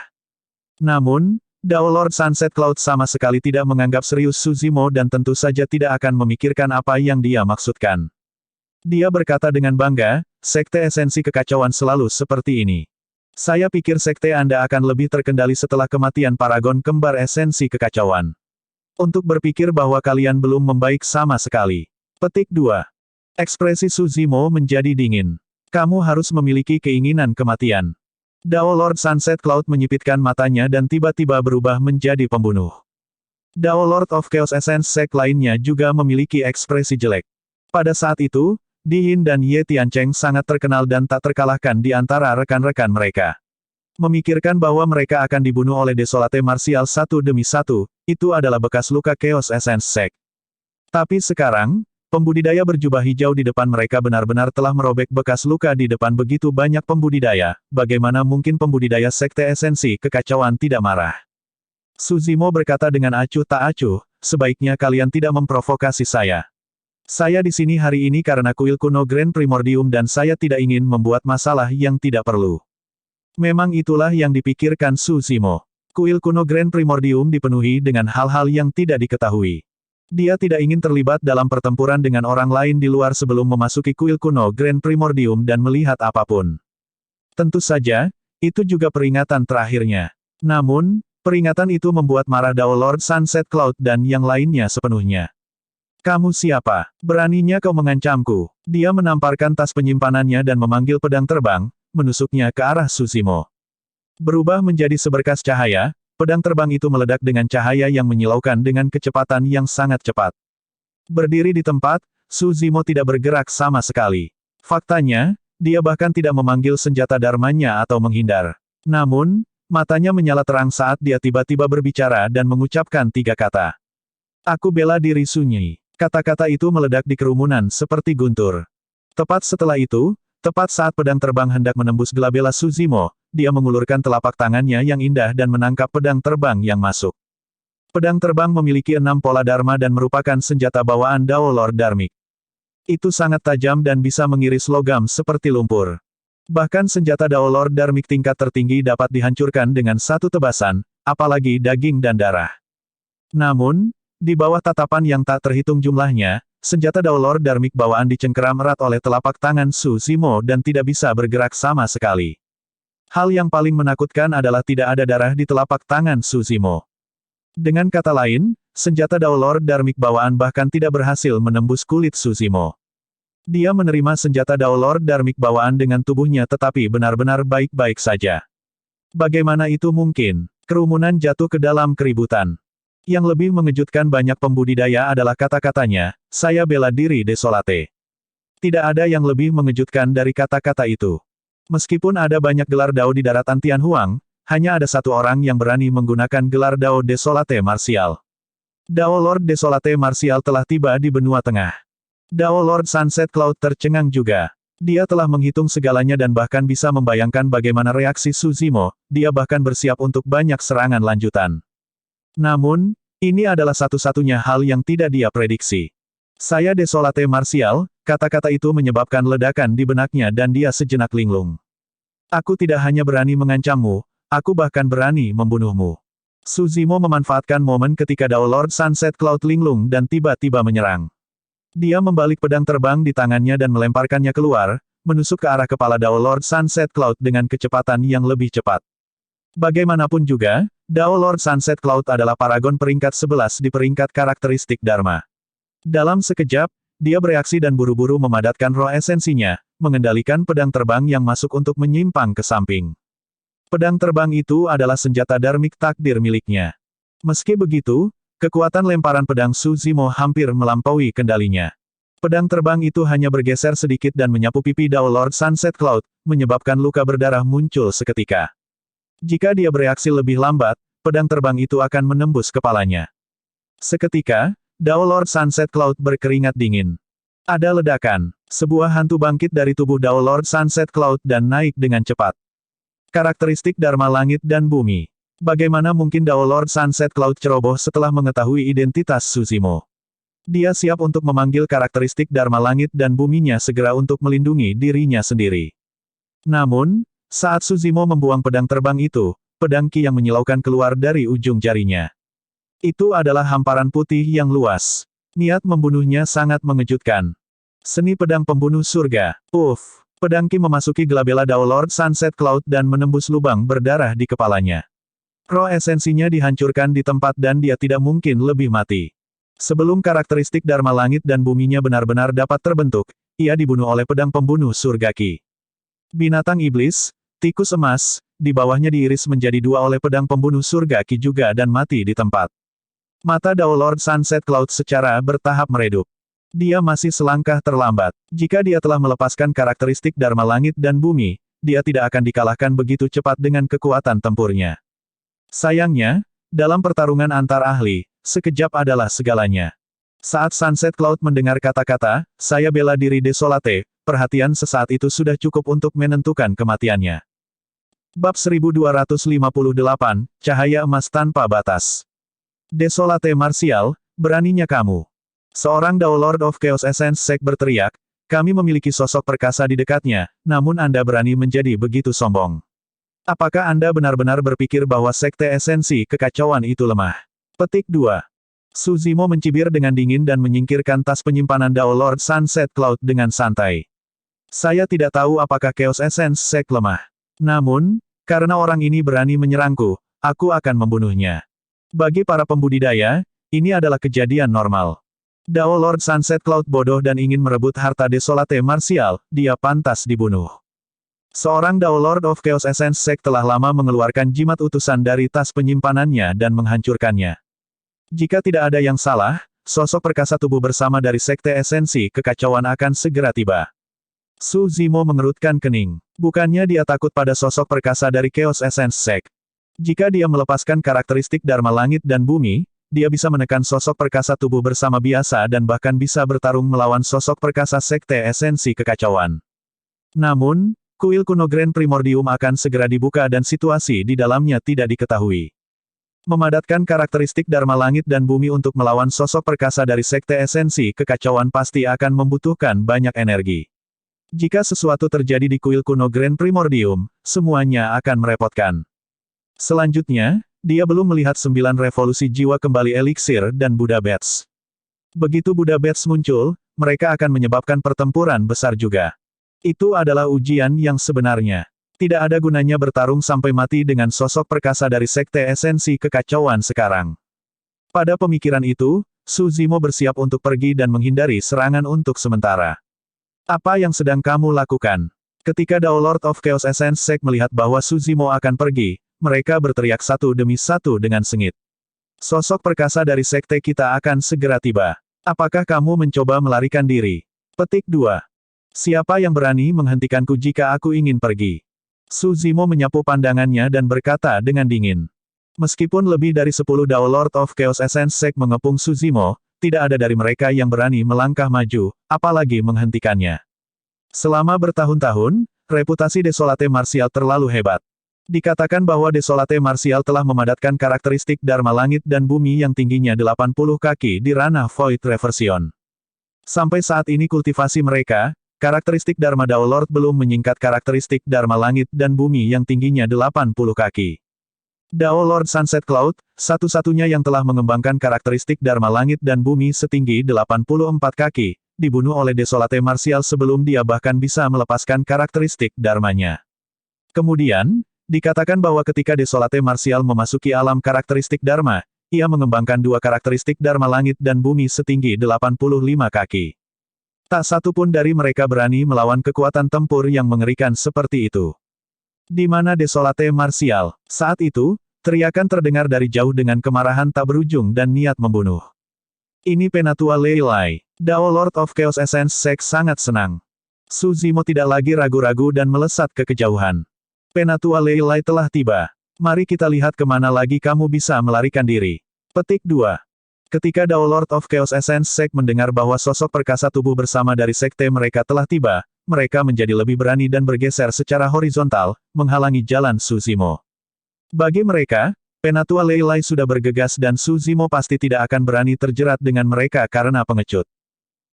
Namun, Dao Lord Sunset Cloud sama sekali tidak menganggap serius Suzimo dan tentu saja tidak akan memikirkan apa yang dia maksudkan. Dia berkata dengan bangga, sekte esensi kekacauan selalu seperti ini. Saya pikir sekte Anda akan lebih terkendali setelah kematian paragon kembar esensi kekacauan. Untuk berpikir bahwa kalian belum membaik sama sekali. Petik 2. Ekspresi Suzimo menjadi dingin. Kamu harus memiliki keinginan kematian. Dao Lord Sunset Cloud menyipitkan matanya dan tiba-tiba berubah menjadi pembunuh. Dao Lord of Chaos Essence Sect lainnya juga memiliki ekspresi jelek. Pada saat itu, Di Yin dan Ye Tiancheng sangat terkenal dan tak terkalahkan di antara rekan-rekan mereka. Memikirkan bahwa mereka akan dibunuh oleh Desolate Martial satu demi satu, itu adalah bekas luka Chaos Essence Sect. Tapi sekarang, pembudidaya berjubah hijau di depan mereka benar-benar telah merobek bekas luka di depan begitu banyak pembudidaya, bagaimana mungkin pembudidaya sekte esensi kekacauan tidak marah. Suzimo berkata dengan acuh tak acuh, sebaiknya kalian tidak memprovokasi saya. Saya di sini hari ini karena kuil kuno Grand Primordium dan saya tidak ingin membuat masalah yang tidak perlu. Memang itulah yang dipikirkan Suzimo. Kuil kuno Grand Primordium dipenuhi dengan hal-hal yang tidak diketahui. Dia tidak ingin terlibat dalam pertempuran dengan orang lain di luar sebelum memasuki kuil kuno Grand Primordium dan melihat apapun. Tentu saja, itu juga peringatan terakhirnya. Namun, peringatan itu membuat marah Dao Lord Sunset Cloud dan yang lainnya sepenuhnya. Kamu siapa? Beraninya kau mengancamku? Dia menamparkan tas penyimpanannya dan memanggil pedang terbang, menusuknya ke arah Suzimo. Berubah menjadi seberkas cahaya, pedang terbang itu meledak dengan cahaya yang menyilaukan dengan kecepatan yang sangat cepat. Berdiri di tempat, Suzimo tidak bergerak sama sekali. Faktanya, dia bahkan tidak memanggil senjata dharmanya atau menghindar. Namun, matanya menyala terang saat dia tiba-tiba berbicara dan mengucapkan 3 kata. Aku bela diri sunyi. Kata-kata itu meledak di kerumunan seperti guntur. Tepat setelah itu, tepat saat pedang terbang hendak menembus gelabela Suzimo, dia mengulurkan telapak tangannya yang indah dan menangkap pedang terbang yang masuk. Pedang terbang memiliki 6 pola dharma dan merupakan senjata bawaan Dao Lord Dharmic. Itu sangat tajam dan bisa mengiris logam seperti lumpur. Bahkan senjata Dao Lord Dharmic tingkat tertinggi dapat dihancurkan dengan satu tebasan, apalagi daging dan darah. Namun, di bawah tatapan yang tak terhitung jumlahnya, senjata Dao Lord Dharmic bawaan dicengkeram erat oleh telapak tangan Suzimo dan tidak bisa bergerak sama sekali. Hal yang paling menakutkan adalah tidak ada darah di telapak tangan Suzimo. Dengan kata lain, senjata Dao Lord Dharmic bawaan bahkan tidak berhasil menembus kulit Suzimo. Dia menerima senjata Dao Lord Dharmic bawaan dengan tubuhnya tetapi benar-benar baik-baik saja. Bagaimana itu mungkin? Kerumunan jatuh ke dalam keributan. Yang lebih mengejutkan banyak pembudidaya adalah kata-katanya, saya bela diri Desolate. Tidak ada yang lebih mengejutkan dari kata-kata itu. Meskipun ada banyak gelar Dao di daratan Tianhuang, hanya ada satu orang yang berani menggunakan gelar Dao Desolate Martial. Dao Lord Desolate Martial telah tiba di benua tengah. Dao Lord Sunset Cloud tercengang juga. Dia telah menghitung segalanya dan bahkan bisa membayangkan bagaimana reaksi Suzimo, dia bahkan bersiap untuk banyak serangan lanjutan. Namun, ini adalah satu-satunya hal yang tidak dia prediksi. Saya Desolate Martial, kata-kata itu menyebabkan ledakan di benaknya dan dia sejenak linglung. Aku tidak hanya berani mengancammu, aku bahkan berani membunuhmu. Suzimo memanfaatkan momen ketika Dao Lord Sunset Cloud linglung dan tiba-tiba menyerang. Dia membalik pedang terbang di tangannya dan melemparkannya keluar, menusuk ke arah kepala Dao Lord Sunset Cloud dengan kecepatan yang lebih cepat. Bagaimanapun juga, Dao Lord Sunset Cloud adalah paragon peringkat 11 di peringkat karakteristik Dharma. Dalam sekejap, dia bereaksi dan buru-buru memadatkan roh esensinya, mengendalikan pedang terbang yang masuk untuk menyimpang ke samping. Pedang terbang itu adalah senjata dharmic takdir miliknya. Meski begitu, kekuatan lemparan pedang Suzimo hampir melampaui kendalinya. Pedang terbang itu hanya bergeser sedikit dan menyapu pipi Dao Lord Sunset Cloud, menyebabkan luka berdarah muncul seketika. Jika dia bereaksi lebih lambat, pedang terbang itu akan menembus kepalanya. Seketika, Dao Lord Sunset Cloud berkeringat dingin. Ada ledakan. Sebuah hantu bangkit dari tubuh Dao Lord Sunset Cloud dan naik dengan cepat. Karakteristik Dharma Langit dan Bumi. Bagaimana mungkin Dao Lord Sunset Cloud ceroboh setelah mengetahui identitas Suzimo? Dia siap untuk memanggil karakteristik Dharma Langit dan Buminya segera untuk melindungi dirinya sendiri. Namun, saat Suzimo membuang pedang terbang itu, pedang Ki yang menyilaukan keluar dari ujung jarinya. Itu adalah hamparan putih yang luas. Niat membunuhnya sangat mengejutkan. Seni pedang pembunuh surga. Pedang Ki memasuki gelabela Dao Lord Sunset Cloud dan menembus lubang berdarah di kepalanya. Roh esensinya dihancurkan di tempat dan dia tidak mungkin lebih mati. Sebelum karakteristik Dharma Langit dan Buminya benar-benar dapat terbentuk, ia dibunuh oleh pedang pembunuh surga Ki. Binatang iblis, tikus emas, di bawahnya diiris menjadi 2 oleh pedang pembunuh surga Ki juga dan mati di tempat. Mata Dao Lord Sunset Cloud secara bertahap meredup. Dia masih selangkah terlambat. Jika dia telah melepaskan karakteristik Dharma Langit dan Bumi, dia tidak akan dikalahkan begitu cepat dengan kekuatan tempurnya. Sayangnya, dalam pertarungan antar ahli, sekejap adalah segalanya. Saat Sunset Cloud mendengar kata-kata, saya bela diri Desolate, perhatian sesaat itu sudah cukup untuk menentukan kematiannya. Bab 1258, Cahaya Emas Tanpa Batas. Desolate Martial, beraninya kamu. Seorang Dao Lord of Chaos Essence Sect berteriak, kami memiliki sosok perkasa di dekatnya, namun Anda berani menjadi begitu sombong. Apakah Anda benar-benar berpikir bahwa Sekte Esensi Kekacauan itu lemah? Petik 2. Su Zimo mencibir dengan dingin dan menyingkirkan tas penyimpanan Dao Lord Sunset Cloud dengan santai. Saya tidak tahu apakah Chaos Essence Sect lemah. Namun, karena orang ini berani menyerangku, aku akan membunuhnya. Bagi para pembudidaya, ini adalah kejadian normal. Dao Lord Sunset Cloud bodoh dan ingin merebut harta Desolate Martial, dia pantas dibunuh. Seorang Dao Lord of Chaos Essence Sect telah lama mengeluarkan jimat utusan dari tas penyimpanannya dan menghancurkannya. Jika tidak ada yang salah, sosok perkasa tubuh bersama dari Sekte Esensi Kekacauan akan segera tiba. Su Zimo mengerutkan kening. Bukannya dia takut pada sosok perkasa dari Chaos Essence Sect. Jika dia melepaskan karakteristik Dharma Langit dan Bumi, dia bisa menekan sosok perkasa tubuh bersama biasa dan bahkan bisa bertarung melawan sosok perkasa Sekte Esensi Kekacauan. Namun, kuil kuno Grand Primordium akan segera dibuka dan situasi di dalamnya tidak diketahui. Memadatkan karakteristik Dharma Langit dan Bumi untuk melawan sosok perkasa dari Sekte Esensi Kekacauan pasti akan membutuhkan banyak energi. Jika sesuatu terjadi di kuil kuno Grand Primordium, semuanya akan merepotkan. Selanjutnya, dia belum melihat 9 revolusi jiwa kembali eliksir dan Buddha Bats. Begitu Buddha Bats muncul, mereka akan menyebabkan pertempuran besar juga. Itu adalah ujian yang sebenarnya. Tidak ada gunanya bertarung sampai mati dengan sosok perkasa dari Sekte Esensi Kekacauan sekarang. Pada pemikiran itu, Su Zimo bersiap untuk pergi dan menghindari serangan untuk sementara. Apa yang sedang kamu lakukan? Ketika Dao Lord of Chaos Essence Sect melihat bahwa Su Zimo akan pergi, mereka berteriak satu demi satu dengan sengit. Sosok perkasa dari sekte kita akan segera tiba. Apakah kamu mencoba melarikan diri? Petik 2. Siapa yang berani menghentikanku jika aku ingin pergi? Su Zimo menyapu pandangannya dan berkata dengan dingin. Meskipun lebih dari 10 Dao Lord of Chaos Essence Sect mengepung Su Zimo, tidak ada dari mereka yang berani melangkah maju, apalagi menghentikannya. Selama bertahun-tahun, reputasi Desolate Martial terlalu hebat. Dikatakan bahwa Desolate Martial telah memadatkan karakteristik Dharma Langit dan Bumi yang tingginya 80 kaki di ranah Void Reversion. Sampai saat ini kultivasi mereka, karakteristik Dharma Dao Lord belum menyingkat karakteristik Dharma Langit dan Bumi yang tingginya 80 kaki. Dao Lord Sunset Cloud, satu-satunya yang telah mengembangkan karakteristik Dharma Langit dan Bumi setinggi 84 kaki, dibunuh oleh Desolate Martial sebelum dia bahkan bisa melepaskan karakteristik Dharmanya. Kemudian, dikatakan bahwa ketika Desolate Martial memasuki alam karakteristik Dharma, ia mengembangkan dua karakteristik Dharma Langit dan Bumi setinggi 85 kaki. Tak satu pun dari mereka berani melawan kekuatan tempur yang mengerikan seperti itu. Di mana Desolate Martial? Saat itu, teriakan terdengar dari jauh dengan kemarahan tak berujung dan niat membunuh. Ini Penatua Lei Lai. Dao Lord of Chaos Essence Sect sangat senang. Su Zimo tidak lagi ragu-ragu dan melesat ke kejauhan. Penatua Lei Lai telah tiba. Mari kita lihat kemana lagi kamu bisa melarikan diri. Petik 2. Ketika Dao Lord of Chaos Essence Sect mendengar bahwa sosok perkasa tubuh bersama dari sekte mereka telah tiba, mereka menjadi lebih berani dan bergeser secara horizontal, menghalangi jalan Su Zimo. Bagi mereka, Penatua Lei Lai sudah bergegas dan Su Zimo pasti tidak akan berani terjerat dengan mereka karena pengecut.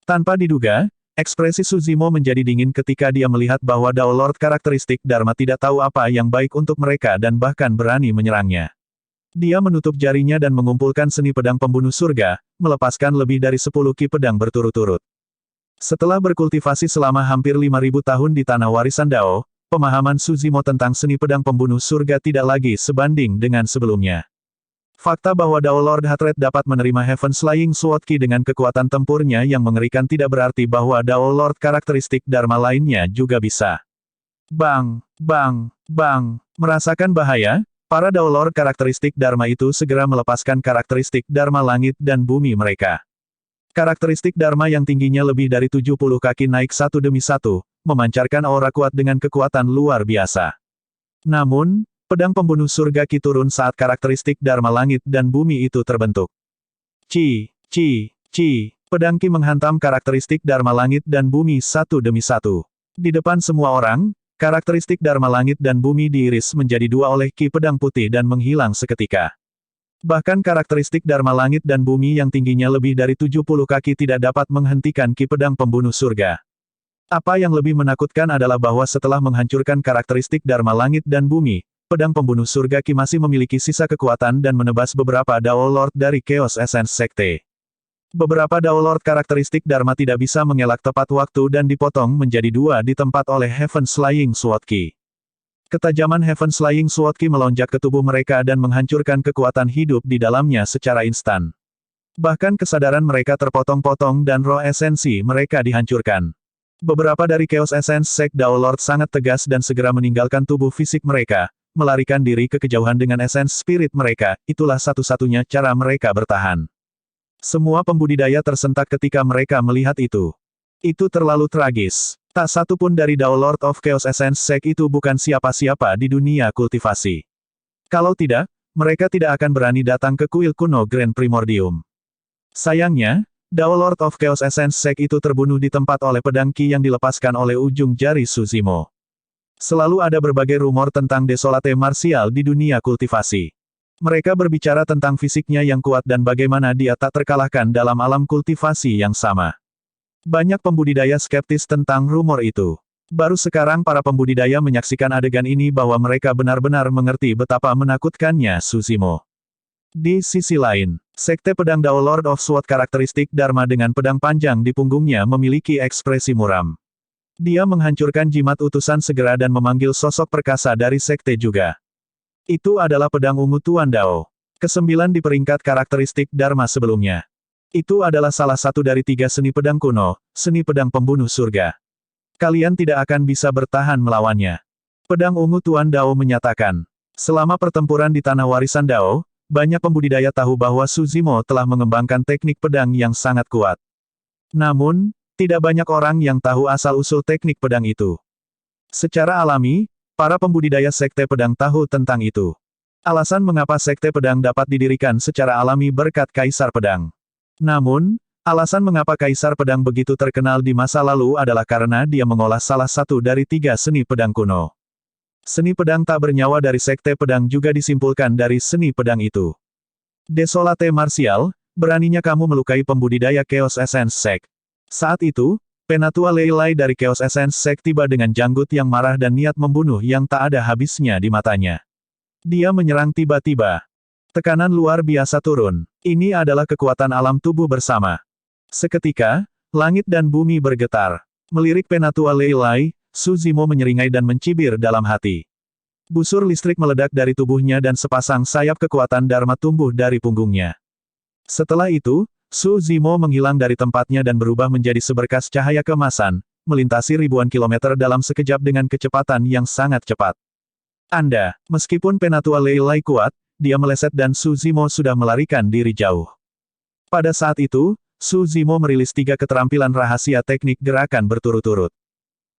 Tanpa diduga, ekspresi Su Zimo menjadi dingin ketika dia melihat bahwa Dao Lord karakteristik Dharma tidak tahu apa yang baik untuk mereka dan bahkan berani menyerangnya. Dia menutup jarinya dan mengumpulkan seni pedang pembunuh surga, melepaskan lebih dari 10 ki pedang berturut-turut. Setelah berkultivasi selama hampir 5.000 tahun di tanah warisan Dao, pemahaman Su Zimo tentang seni pedang pembunuh surga tidak lagi sebanding dengan sebelumnya. Fakta bahwa Dao Lord Hatred dapat menerima Heaven Slaying Sword Ki dengan kekuatan tempurnya yang mengerikan tidak berarti bahwa Dao Lord karakteristik Dharma lainnya juga bisa. Bang, bang, bang, merasakan bahaya? Para Dao Lord karakteristik Dharma itu segera melepaskan karakteristik Dharma Langit dan Bumi mereka. Karakteristik Dharma yang tingginya lebih dari 70 kaki naik satu demi satu, memancarkan aura kuat dengan kekuatan luar biasa. Namun, pedang pembunuh surga Ki turun saat karakteristik Dharma Langit dan Bumi itu terbentuk. Ci, pedang Ki menghantam karakteristik Dharma Langit dan Bumi satu demi satu. Di depan semua orang, karakteristik Dharma Langit dan Bumi diiris menjadi dua oleh Ki pedang putih dan menghilang seketika. Bahkan karakteristik Dharma Langit dan Bumi yang tingginya lebih dari 70 kaki tidak dapat menghentikan Ki pedang pembunuh surga. Apa yang lebih menakutkan adalah bahwa setelah menghancurkan karakteristik Dharma Langit dan Bumi, pedang pembunuh surga Qi masih memiliki sisa kekuatan dan menebas beberapa Dao Lord dari Chaos Essence Sekte. Beberapa Dao Lord karakteristik Dharma tidak bisa mengelak tepat waktu dan dipotong menjadi dua di tempat oleh Heaven Slaying Sword Qi. Ketajaman Heaven Slaying Sword Qi melonjak ke tubuh mereka dan menghancurkan kekuatan hidup di dalamnya secara instan. Bahkan kesadaran mereka terpotong-potong dan roh esensi mereka dihancurkan. Beberapa dari Chaos Essence Sect Dao Lord sangat tegas dan segera meninggalkan tubuh fisik mereka, melarikan diri ke kejauhan dengan esens spirit mereka, itulah satu-satunya cara mereka bertahan. Semua pembudidaya tersentak ketika mereka melihat itu. Itu terlalu tragis. Tak satu pun dari Dao Lord of Chaos Essence Sect itu bukan siapa-siapa di dunia kultivasi. Kalau tidak, mereka tidak akan berani datang ke kuil kuno Grand Primordium. Sayangnya, Dao Lord of Chaos Essence Sect itu terbunuh di tempat oleh pedang Qi yang dilepaskan oleh ujung jari Suzimo. Selalu ada berbagai rumor tentang Desolate Martial di dunia kultivasi. Mereka berbicara tentang fisiknya yang kuat dan bagaimana dia tak terkalahkan dalam alam kultivasi yang sama. Banyak pembudidaya skeptis tentang rumor itu. Baru sekarang para pembudidaya menyaksikan adegan ini bahwa mereka benar-benar mengerti betapa menakutkannya Suzimo. Di sisi lain, Sekte Pedang Dao Lord of Sword karakteristik Dharma dengan pedang panjang di punggungnya memiliki ekspresi muram. Dia menghancurkan jimat utusan segera dan memanggil sosok perkasa dari sekte juga. Itu adalah pedang ungu Tuan Dao. Kesembilan di peringkat karakteristik Dharma sebelumnya. Itu adalah salah satu dari tiga seni pedang kuno, seni pedang pembunuh surga. Kalian tidak akan bisa bertahan melawannya. Pedang ungu Tuan Dao menyatakan. Selama pertempuran di Tanah Warisan Dao, banyak pembudidaya tahu bahwa Suzimo telah mengembangkan teknik pedang yang sangat kuat. Namun, tidak banyak orang yang tahu asal-usul teknik pedang itu. Secara alami, para pembudidaya sekte pedang tahu tentang itu. Alasan mengapa sekte pedang dapat didirikan secara alami berkat Kaisar Pedang. Namun, alasan mengapa Kaisar Pedang begitu terkenal di masa lalu adalah karena dia mengolah salah satu dari tiga seni pedang kuno. Seni pedang tak bernyawa dari sekte pedang juga disimpulkan dari seni pedang itu. Desolate Martial, beraninya kamu melukai pembudidaya Chaos Essence Sect. Saat itu, Penatua Leilai dari Chaos Essence Sect tiba dengan janggut yang marah dan niat membunuh yang tak ada habisnya di matanya. Dia menyerang tiba-tiba. Tekanan luar biasa turun. Ini adalah kekuatan alam tubuh bersama. Seketika, langit dan bumi bergetar. Melirik Penatua Leilai, Suzimo menyeringai dan mencibir dalam hati. Busur listrik meledak dari tubuhnya dan sepasang sayap kekuatan Dharma tumbuh dari punggungnya. Setelah itu, Suzimo menghilang dari tempatnya dan berubah menjadi seberkas cahaya keemasan, melintasi ribuan kilometer dalam sekejap dengan kecepatan yang sangat cepat. Meskipun Penatua Leilai kuat, dia meleset dan Suzimo sudah melarikan diri jauh. Pada saat itu, Suzimo merilis 3 keterampilan rahasia teknik gerakan berturut-turut.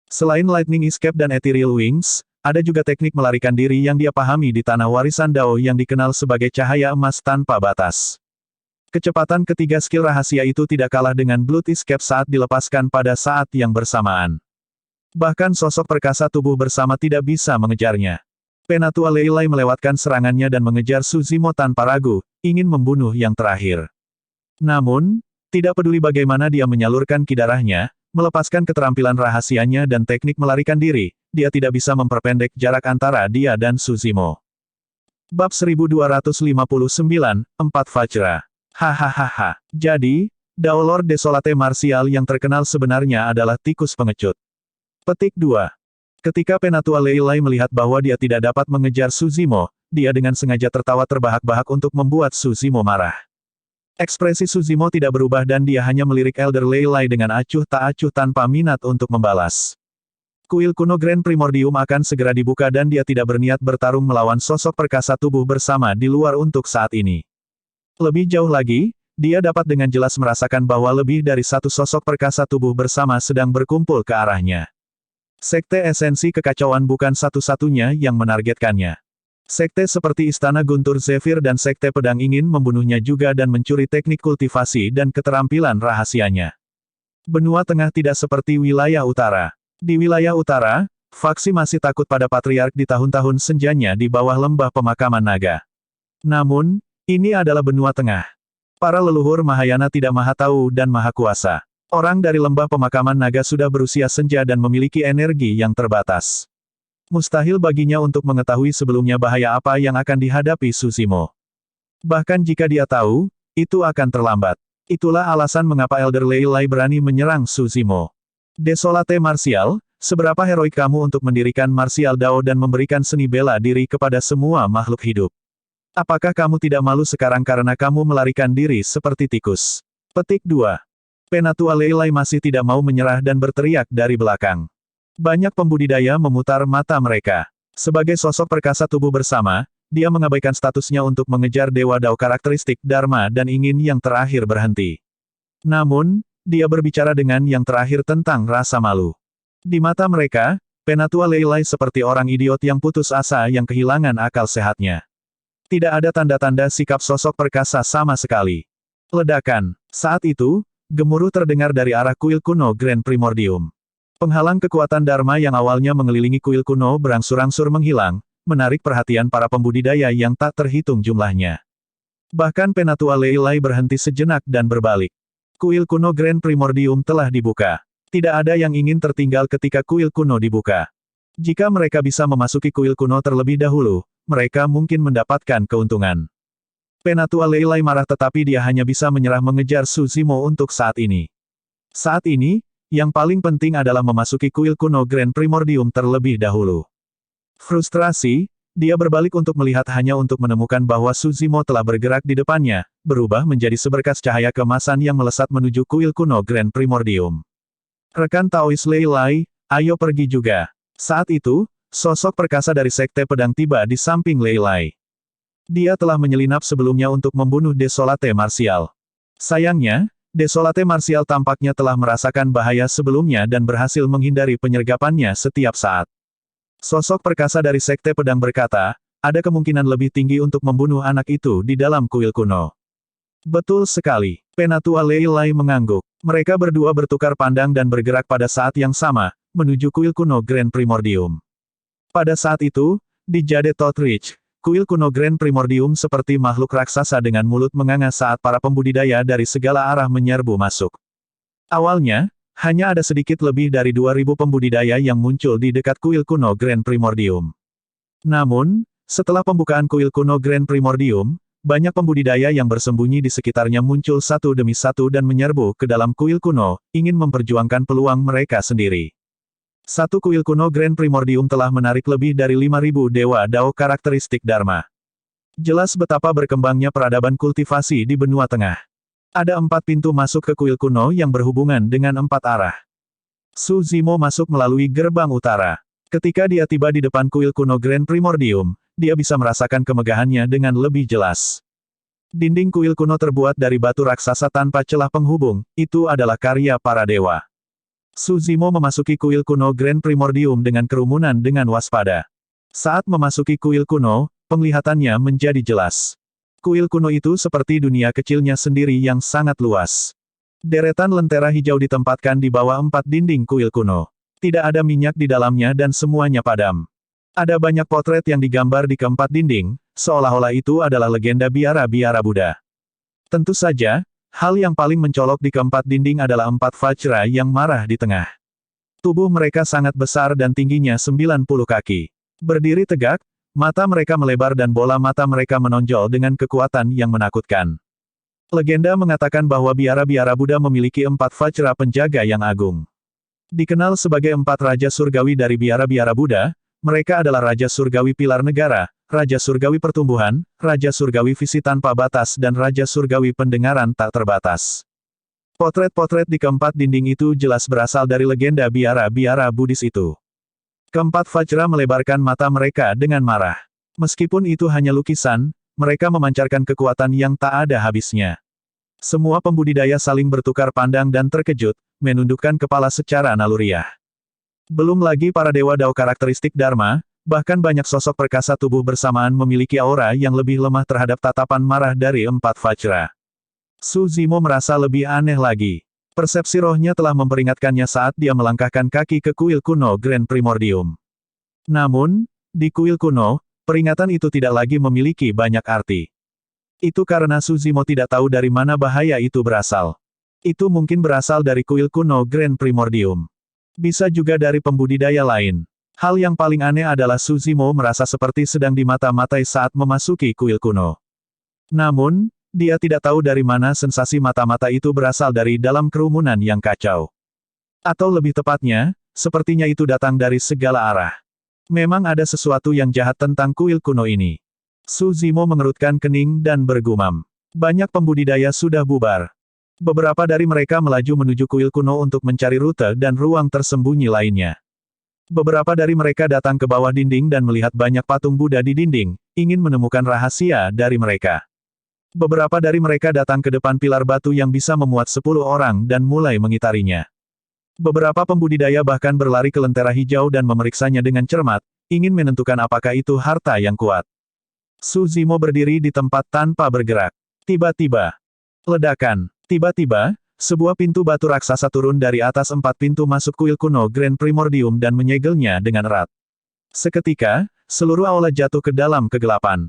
Selain Lightning Escape dan Ethereal Wings, ada juga teknik melarikan diri yang dia pahami di Tanah Warisan Dao yang dikenal sebagai cahaya emas tanpa batas. Kecepatan ketiga skill rahasia itu tidak kalah dengan Blood Escape saat dilepaskan pada saat yang bersamaan. Bahkan sosok perkasa tubuh bersama tidak bisa mengejarnya. Penatua Leilai melewatkan serangannya dan mengejar Suzimo tanpa ragu, ingin membunuh yang terakhir. Namun, tidak peduli bagaimana dia menyalurkan kidarahnya, melepaskan keterampilan rahasianya dan teknik melarikan diri, dia tidak bisa memperpendek jarak antara dia dan Suzimo. Bab 1259, 4 Vajra. Hahaha. Jadi, Dao Lord Desolate Martial yang terkenal sebenarnya adalah tikus pengecut. Petik 2. Ketika Penatua Leilai melihat bahwa dia tidak dapat mengejar Suzimo, dia dengan sengaja tertawa terbahak-bahak untuk membuat Suzimo marah. Ekspresi Suzimo tidak berubah dan dia hanya melirik Elder Leilai dengan acuh tak acuh tanpa minat untuk membalas. Kuil kuno Grand Primordium akan segera dibuka dan dia tidak berniat bertarung melawan sosok perkasa tubuh bersama di luar untuk saat ini. Lebih jauh lagi, dia dapat dengan jelas merasakan bahwa lebih dari satu sosok perkasa tubuh bersama sedang berkumpul ke arahnya. Sekte esensi kekacauan bukan satu-satunya yang menargetkannya. Sekte seperti Istana Guntur Zephyr dan Sekte Pedang ingin membunuhnya juga dan mencuri teknik kultivasi dan keterampilan rahasianya. Benua Tengah tidak seperti wilayah utara. Di wilayah utara, faksi masih takut pada Patriark di tahun-tahun senjanya di bawah lembah pemakaman naga. Namun, ini adalah benua tengah. Para leluhur Mahayana tidak maha tahu dan maha kuasa. Orang dari lembah pemakaman naga sudah berusia senja dan memiliki energi yang terbatas. Mustahil baginya untuk mengetahui sebelumnya bahaya apa yang akan dihadapi Sushimo. Bahkan jika dia tahu, itu akan terlambat. Itulah alasan mengapa Elder Lei Lai berani menyerang Sushimo. Desolate Martial, seberapa heroik kamu untuk mendirikan Martial Dao dan memberikan seni bela diri kepada semua makhluk hidup? Apakah kamu tidak malu sekarang karena kamu melarikan diri seperti tikus? Petik 2. Penatua Lei Lai masih tidak mau menyerah dan berteriak dari belakang. Banyak pembudidaya memutar mata mereka. Sebagai sosok perkasa tubuh bersama, dia mengabaikan statusnya untuk mengejar Dewa Dao karakteristik Dharma dan ingin yang terakhir berhenti. Namun, dia berbicara dengan yang terakhir tentang rasa malu. Di mata mereka, Penatua Lei Lai seperti orang idiot yang putus asa yang kehilangan akal sehatnya. Tidak ada tanda-tanda sikap sosok perkasa sama sekali. Ledakan. Saat itu, gemuruh terdengar dari arah kuil kuno Grand Primordium. Penghalang kekuatan Dharma yang awalnya mengelilingi kuil kuno berangsur-angsur menghilang, menarik perhatian para pembudidaya yang tak terhitung jumlahnya. Bahkan Penatua Lei Lai berhenti sejenak dan berbalik. Kuil kuno Grand Primordium telah dibuka. Tidak ada yang ingin tertinggal ketika kuil kuno dibuka. Jika mereka bisa memasuki kuil kuno terlebih dahulu, mereka mungkin mendapatkan keuntungan. Penatua Lei Lai marah tetapi dia hanya bisa menyerah mengejar Sushimo untuk saat ini. Saat ini, yang paling penting adalah memasuki kuil kuno Grand Primordium terlebih dahulu. Frustrasi, dia berbalik untuk melihat hanya untuk menemukan bahwa Sushimo telah bergerak di depannya, berubah menjadi seberkas cahaya keemasan yang melesat menuju kuil kuno Grand Primordium. Rekan Taois Lei Lai, ayo pergi juga. Saat itu, sosok perkasa dari Sekte Pedang tiba di samping Lei Lai. Dia telah menyelinap sebelumnya untuk membunuh Desolate Martial. Sayangnya, Desolate Martial tampaknya telah merasakan bahaya sebelumnya dan berhasil menghindari penyergapannya setiap saat. Sosok perkasa dari Sekte Pedang berkata, ada kemungkinan lebih tinggi untuk membunuh anak itu di dalam kuil kuno. Betul sekali. Penatua Lei Lai mengangguk. Mereka berdua bertukar pandang dan bergerak pada saat yang sama, menuju kuil kuno Grand Primordium. Pada saat itu, di Jade Tot Ridge, kuil kuno Grand Primordium seperti makhluk raksasa dengan mulut menganga saat para pembudidaya dari segala arah menyerbu masuk. Awalnya, hanya ada sedikit lebih dari 2.000 pembudidaya yang muncul di dekat kuil kuno Grand Primordium. Namun, setelah pembukaan kuil kuno Grand Primordium, banyak pembudidaya yang bersembunyi di sekitarnya muncul satu demi satu dan menyerbu ke dalam kuil kuno, ingin memperjuangkan peluang mereka sendiri. Satu kuil kuno Grand Primordium telah menarik lebih dari 5.000 Dewa Dao karakteristik Dharma. Jelas betapa berkembangnya peradaban kultivasi di benua tengah. Ada 4 pintu masuk ke kuil kuno yang berhubungan dengan 4 arah. Sushimo masuk melalui gerbang utara. Ketika dia tiba di depan kuil kuno Grand Primordium, dia bisa merasakan kemegahannya dengan lebih jelas. Dinding kuil kuno terbuat dari batu raksasa tanpa celah penghubung, itu adalah karya para dewa. Sushimo memasuki kuil kuno Grand Primordium dengan kerumunan dengan waspada. Saat memasuki kuil kuno, penglihatannya menjadi jelas. Kuil kuno itu seperti dunia kecilnya sendiri yang sangat luas. Deretan lentera hijau ditempatkan di bawah 4 dinding kuil kuno. Tidak ada minyak di dalamnya dan semuanya padam. Ada banyak potret yang digambar di keempat dinding, seolah-olah itu adalah legenda biara-biara Buddha. Tentu saja, hal yang paling mencolok di keempat dinding adalah 4 Vajra yang marah di tengah. Tubuh mereka sangat besar dan tingginya 90 kaki. Berdiri tegak, mata mereka melebar dan bola mata mereka menonjol dengan kekuatan yang menakutkan. Legenda mengatakan bahwa biara-biara Buddha memiliki 4 Vajra penjaga yang agung. Dikenal sebagai 4 Raja Surgawi dari biara-biara Buddha, mereka adalah Raja Surgawi Pilar Negara, Raja Surgawi Pertumbuhan, Raja Surgawi Visi Tanpa Batas dan Raja Surgawi Pendengaran Tak Terbatas. Potret-potret di keempat dinding itu jelas berasal dari legenda biara-biara Buddhis itu. Keempat Vajra melebarkan mata mereka dengan marah. Meskipun itu hanya lukisan, mereka memancarkan kekuatan yang tak ada habisnya. Semua pembudidaya saling bertukar pandang dan terkejut, menundukkan kepala secara naluriah. Belum lagi para dewa Dao karakteristik Dharma, bahkan banyak sosok perkasa tubuh bersamaan memiliki aura yang lebih lemah terhadap tatapan marah dari 4 Vajra. Sushimo merasa lebih aneh lagi. Persepsi rohnya telah memperingatkannya saat dia melangkahkan kaki ke kuil kuno Grand Primordium. Namun, di kuil kuno, peringatan itu tidak lagi memiliki banyak arti. Itu karena Sushimo tidak tahu dari mana bahaya itu berasal. Itu mungkin berasal dari kuil kuno Grand Primordium. Bisa juga dari pembudidaya lain. Hal yang paling aneh adalah Su Zimo merasa seperti sedang dimata-matai saat memasuki kuil kuno. Namun, dia tidak tahu dari mana sensasi mata-mata itu berasal dari dalam kerumunan yang kacau. Atau lebih tepatnya, sepertinya itu datang dari segala arah. Memang ada sesuatu yang jahat tentang kuil kuno ini. Su Zimo mengerutkan kening dan bergumam. Banyak pembudidaya sudah bubar. Beberapa dari mereka melaju menuju kuil kuno untuk mencari rute dan ruang tersembunyi lainnya. Beberapa dari mereka datang ke bawah dinding dan melihat banyak patung Buddha di dinding, ingin menemukan rahasia dari mereka. Beberapa dari mereka datang ke depan pilar batu yang bisa memuat 10 orang dan mulai mengitarinya. Beberapa pembudidaya bahkan berlari ke lentera hijau dan memeriksanya dengan cermat, ingin menentukan apakah itu harta yang kuat. Su Zimo berdiri di tempat tanpa bergerak. Tiba-tiba, ledakan. Tiba-tiba, sebuah pintu batu raksasa turun dari atas 4 pintu masuk kuil kuno Grand Primordium dan menyegelnya dengan erat. Seketika, seluruh aula jatuh ke dalam kegelapan.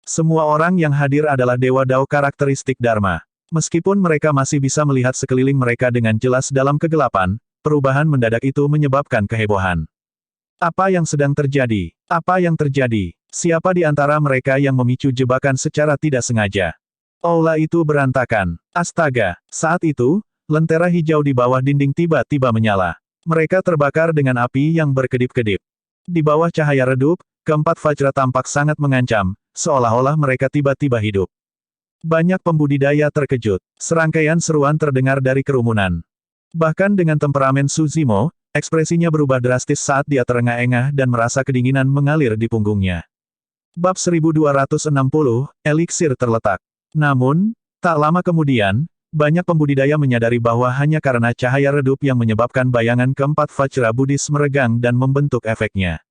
Semua orang yang hadir adalah Dewa Dao karakteristik Dharma. Meskipun mereka masih bisa melihat sekeliling mereka dengan jelas dalam kegelapan, perubahan mendadak itu menyebabkan kehebohan. Apa yang sedang terjadi? Apa yang terjadi? Siapa di antara mereka yang memicu jebakan secara tidak sengaja? Aula itu berantakan. Astaga! Saat itu, lentera hijau di bawah dinding tiba-tiba menyala. Mereka terbakar dengan api yang berkedip-kedip. Di bawah cahaya redup, keempat Vajra tampak sangat mengancam, seolah-olah mereka tiba-tiba hidup. Banyak pembudidaya terkejut. Serangkaian seruan terdengar dari kerumunan. Bahkan dengan temperamen Su Zimo, ekspresinya berubah drastis saat dia terengah-engah dan merasa kedinginan mengalir di punggungnya. Bab 1260, Eliksir terletak. Namun, tak lama kemudian, banyak pembudidaya menyadari bahwa hanya karena cahaya redup yang menyebabkan bayangan keempat Vajra Buddhis meregang dan membentuk efeknya.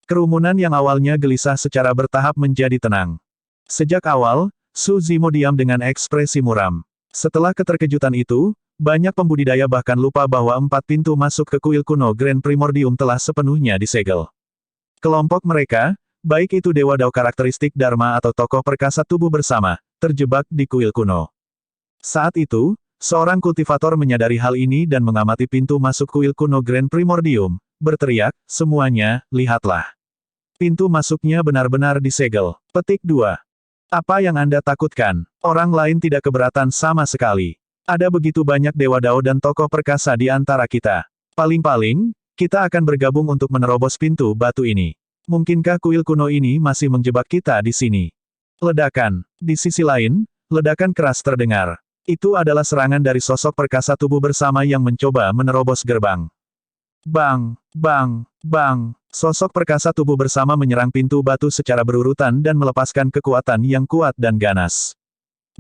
Kerumunan yang awalnya gelisah secara bertahap menjadi tenang. Sejak awal, Su Zimo diam dengan ekspresi muram. Setelah keterkejutan itu, banyak pembudidaya bahkan lupa bahwa 4 pintu masuk ke kuil kuno Grand Primordium telah sepenuhnya disegel. Kelompok mereka, baik itu Dewa Dao karakteristik Dharma atau tokoh perkasa tubuh bersama, terjebak di kuil kuno. Saat itu, seorang kultivator menyadari hal ini dan mengamati pintu masuk kuil kuno Grand Primordium, berteriak, "Semuanya, lihatlah. Pintu masuknya benar-benar disegel." Petik 2. Apa yang Anda takutkan? Orang lain tidak keberatan sama sekali. Ada begitu banyak Dewa Dao dan tokoh perkasa di antara kita. Paling-paling, kita akan bergabung untuk menerobos pintu batu ini. Mungkinkah kuil kuno ini masih menjebak kita di sini? Ledakan. Di sisi lain, ledakan keras terdengar. Itu adalah serangan dari sosok perkasa tubuh bersama yang mencoba menerobos gerbang. Bang! Bang! Bang! Sosok perkasa tubuh bersama menyerang pintu batu secara berurutan dan melepaskan kekuatan yang kuat dan ganas.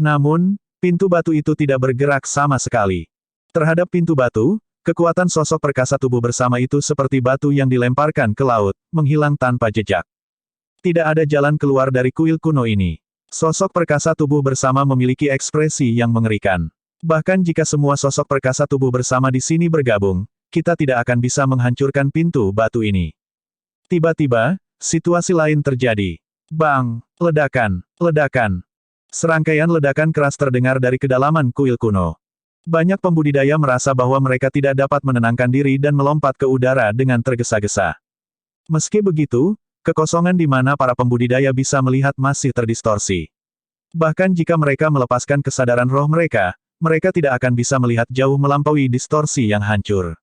Namun, pintu batu itu tidak bergerak sama sekali. Terhadap pintu batu, kekuatan sosok perkasa tubuh bersama itu seperti batu yang dilemparkan ke laut, menghilang tanpa jejak. Tidak ada jalan keluar dari kuil kuno ini. Sosok perkasa tubuh bersama memiliki ekspresi yang mengerikan. Bahkan jika semua sosok perkasa tubuh bersama di sini bergabung, kita tidak akan bisa menghancurkan pintu batu ini. Tiba-tiba, situasi lain terjadi. Bang! Ledakan! Ledakan! Serangkaian ledakan keras terdengar dari kedalaman kuil kuno. Banyak pembudidaya merasa bahwa mereka tidak dapat menenangkan diri dan melompat ke udara dengan tergesa-gesa. Meski begitu, kekosongan di mana para pembudidaya bisa melihat masih terdistorsi. Bahkan jika mereka melepaskan kesadaran roh mereka, mereka tidak akan bisa melihat jauh melampaui distorsi yang hancur.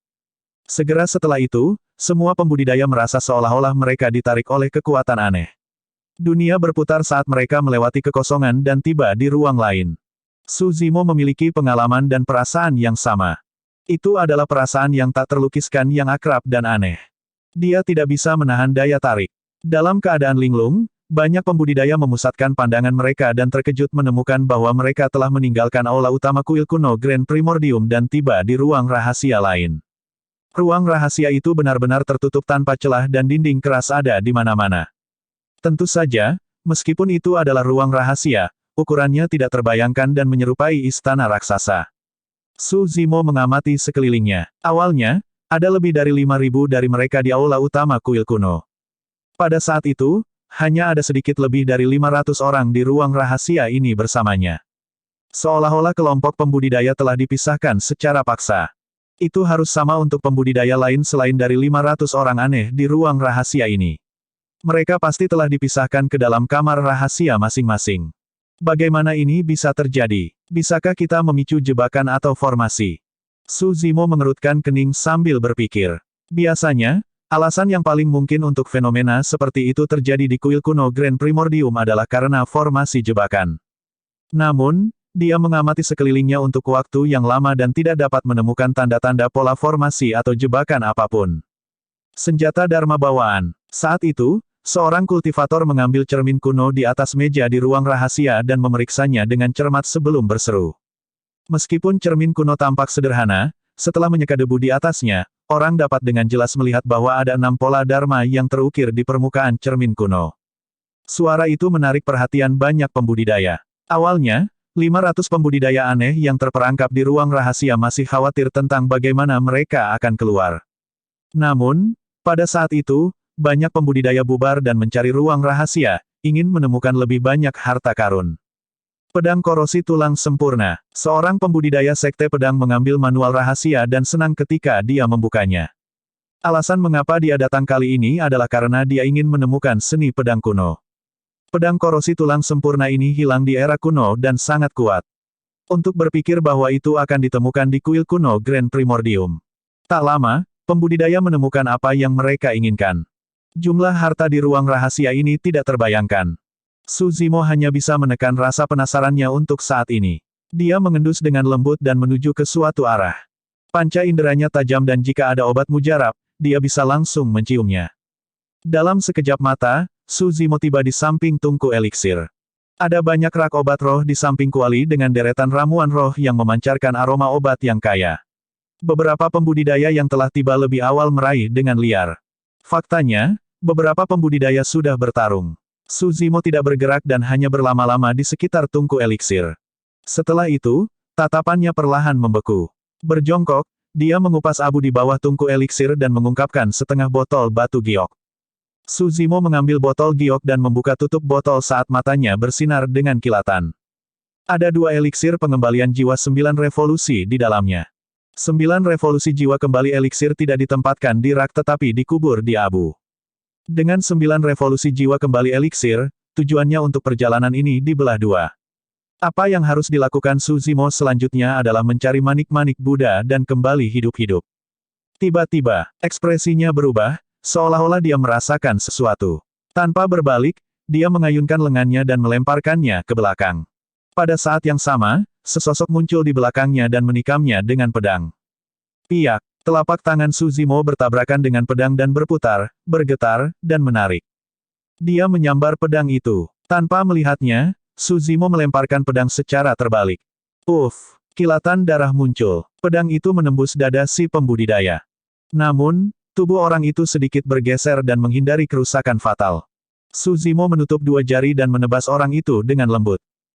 Segera setelah itu, semua pembudidaya merasa seolah-olah mereka ditarik oleh kekuatan aneh. Dunia berputar saat mereka melewati kekosongan dan tiba di ruang lain. Su Zimo memiliki pengalaman dan perasaan yang sama. Itu adalah perasaan yang tak terlukiskan yang akrab dan aneh. Dia tidak bisa menahan daya tarik. Dalam keadaan linglung, banyak pembudidaya memusatkan pandangan mereka dan terkejut menemukan bahwa mereka telah meninggalkan aula utama kuil kuno Grand Primordium dan tiba di ruang rahasia lain. Ruang rahasia itu benar-benar tertutup tanpa celah dan dinding keras ada di mana-mana. Tentu saja, meskipun itu adalah ruang rahasia, ukurannya tidak terbayangkan dan menyerupai istana raksasa. Su Zimo mengamati sekelilingnya. Awalnya, ada lebih dari 5.000 dari mereka di aula utama kuil kuno. Pada saat itu, hanya ada sedikit lebih dari 500 orang di ruang rahasia ini bersamanya. Seolah-olah kelompok pembudidaya telah dipisahkan secara paksa. Itu harus sama untuk pembudidaya lain selain dari 500 orang aneh di ruang rahasia ini. Mereka pasti telah dipisahkan ke dalam kamar rahasia masing-masing. Bagaimana ini bisa terjadi? Bisakah kita memicu jebakan atau formasi? Su Zimo mengerutkan kening sambil berpikir. Biasanya, alasan yang paling mungkin untuk fenomena seperti itu terjadi di kuil kuno Grand Primordium adalah karena formasi jebakan. Namun, dia mengamati sekelilingnya untuk waktu yang lama dan tidak dapat menemukan tanda-tanda pola formasi atau jebakan apapun. Senjata Dharma bawaan. Saat itu, seorang kultivator mengambil cermin kuno di atas meja di ruang rahasia dan memeriksanya dengan cermat sebelum berseru. Meskipun cermin kuno tampak sederhana, setelah menyeka debu di atasnya, orang dapat dengan jelas melihat bahwa ada 6 pola Dharma yang terukir di permukaan cermin kuno. Suara itu menarik perhatian banyak pembudidaya. Awalnya, 500 pembudidaya aneh yang terperangkap di ruang rahasia masih khawatir tentang bagaimana mereka akan keluar. Namun, pada saat itu, banyak pembudidaya bubar dan mencari ruang rahasia, ingin menemukan lebih banyak harta karun. Pedang korosi tulang sempurna. Seorang pembudidaya sekte pedang mengambil manual rahasia dan senang ketika dia membukanya. Alasan mengapa dia datang kali ini adalah karena dia ingin menemukan seni pedang kuno. Pedang korosi tulang sempurna ini hilang di era kuno dan sangat kuat. Untuk berpikir bahwa itu akan ditemukan di kuil kuno Grand Primordium. Tak lama, pembudidaya menemukan apa yang mereka inginkan. Jumlah harta di ruang rahasia ini tidak terbayangkan. Su Zimo hanya bisa menekan rasa penasarannya untuk saat ini. Dia mengendus dengan lembut dan menuju ke suatu arah. Panca inderanya tajam dan jika ada obat mujarab, dia bisa langsung menciumnya. Dalam sekejap mata, Su Zimo tiba di samping tungku eliksir. Ada banyak rak obat roh di samping kuali dengan deretan ramuan roh yang memancarkan aroma obat yang kaya. Beberapa pembudidaya yang telah tiba lebih awal meraih dengan liar. Faktanya, beberapa pembudidaya sudah bertarung. Su Zimo tidak bergerak dan hanya berlama-lama di sekitar tungku eliksir. Setelah itu, tatapannya perlahan membeku. Berjongkok, dia mengupas abu di bawah tungku eliksir dan mengungkapkan setengah botol batu giok. Su Zimo mengambil botol giok dan membuka tutup botol saat matanya bersinar dengan kilatan. Ada 2 eliksir pengembalian jiwa 9 revolusi di dalamnya. 9 revolusi jiwa kembali eliksir tidak ditempatkan di rak tetapi dikubur di abu. Dengan 9 revolusi jiwa kembali eliksir, tujuannya untuk perjalanan ini dibelah 2. Apa yang harus dilakukan Su Zimo selanjutnya adalah mencari manik-manik Buddha dan kembali hidup-hidup. Tiba-tiba, ekspresinya berubah, seolah-olah dia merasakan sesuatu. Tanpa berbalik, dia mengayunkan lengannya dan melemparkannya ke belakang. Pada saat yang sama, sesosok muncul di belakangnya dan menikamnya dengan pedang. Piak, telapak tangan Su Zimo bertabrakan dengan pedang dan berputar, bergetar, dan menarik. Dia menyambar pedang itu. Tanpa melihatnya, Su Zimo melemparkan pedang secara terbalik. Uff, kilatan darah muncul. Pedang itu menembus dada si pembudidaya. Namun, tubuh orang itu sedikit bergeser dan menghindari kerusakan fatal. Su Zimo menutup 2 jari dan menebas orang itu dengan lembut.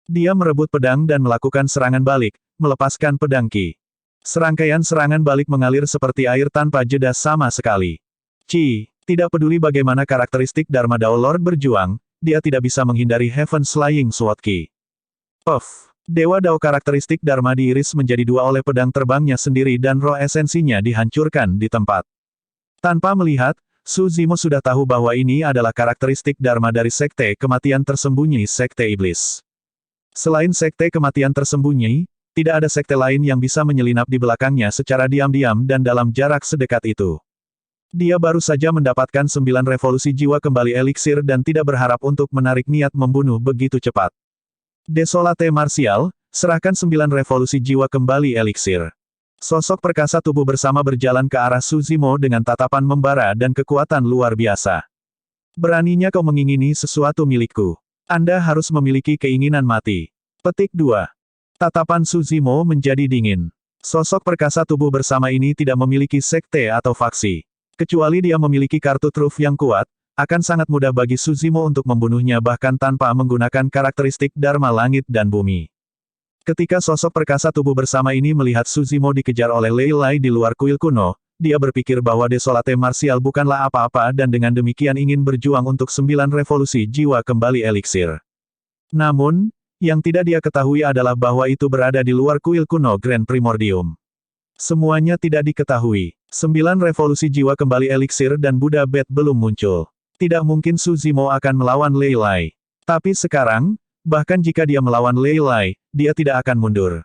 Dia merebut pedang dan melakukan serangan balik, melepaskan pedang Qi. Serangkaian serangan balik mengalir seperti air tanpa jeda sama sekali. Tidak peduli bagaimana karakteristik Dharma Dao Lord berjuang, dia tidak bisa menghindari Heaven's Flying Sword Qi. Dewa Dao karakteristik Dharma diiris menjadi 2 oleh pedang terbangnya sendiri dan roh esensinya dihancurkan di tempat. Tanpa melihat, Su Zimo sudah tahu bahwa ini adalah karakteristik Dharma dari Sekte Kematian Tersembunyi Sekte Iblis. Selain Sekte Kematian Tersembunyi, tidak ada sekte lain yang bisa menyelinap di belakangnya secara diam-diam dan dalam jarak sedekat itu. Dia baru saja mendapatkan 9 revolusi jiwa kembali eliksir dan tidak berharap untuk menarik niat membunuh begitu cepat. Desolate Martial, serahkan 9 revolusi jiwa kembali eliksir. Sosok perkasa tubuh bersama berjalan ke arah Su Zimo dengan tatapan membara dan kekuatan luar biasa. Beraninya kau mengingini sesuatu milikku. Anda harus memiliki keinginan mati. Petik 2. Tatapan Su Zimo menjadi dingin. Sosok perkasa tubuh bersama ini tidak memiliki sekte atau faksi. Kecuali dia memiliki kartu truf yang kuat, akan sangat mudah bagi Su Zimo untuk membunuhnya bahkan tanpa menggunakan karakteristik Dharma langit dan bumi. Ketika sosok perkasa tubuh bersama ini melihat Su Zimo dikejar oleh Lei Lai di luar kuil kuno, dia berpikir bahwa Desolate Martial bukanlah apa-apa dan dengan demikian ingin berjuang untuk 9 revolusi jiwa kembali eliksir. Namun, yang tidak dia ketahui adalah bahwa itu berada di luar kuil kuno Grand Primordium. Semuanya tidak diketahui. 9 revolusi jiwa kembali eliksir dan Buddha Bed belum muncul. Tidak mungkin Su Zimo akan melawan Lei Lai. Tapi sekarang, bahkan jika dia melawan Lei Lai, dia tidak akan mundur.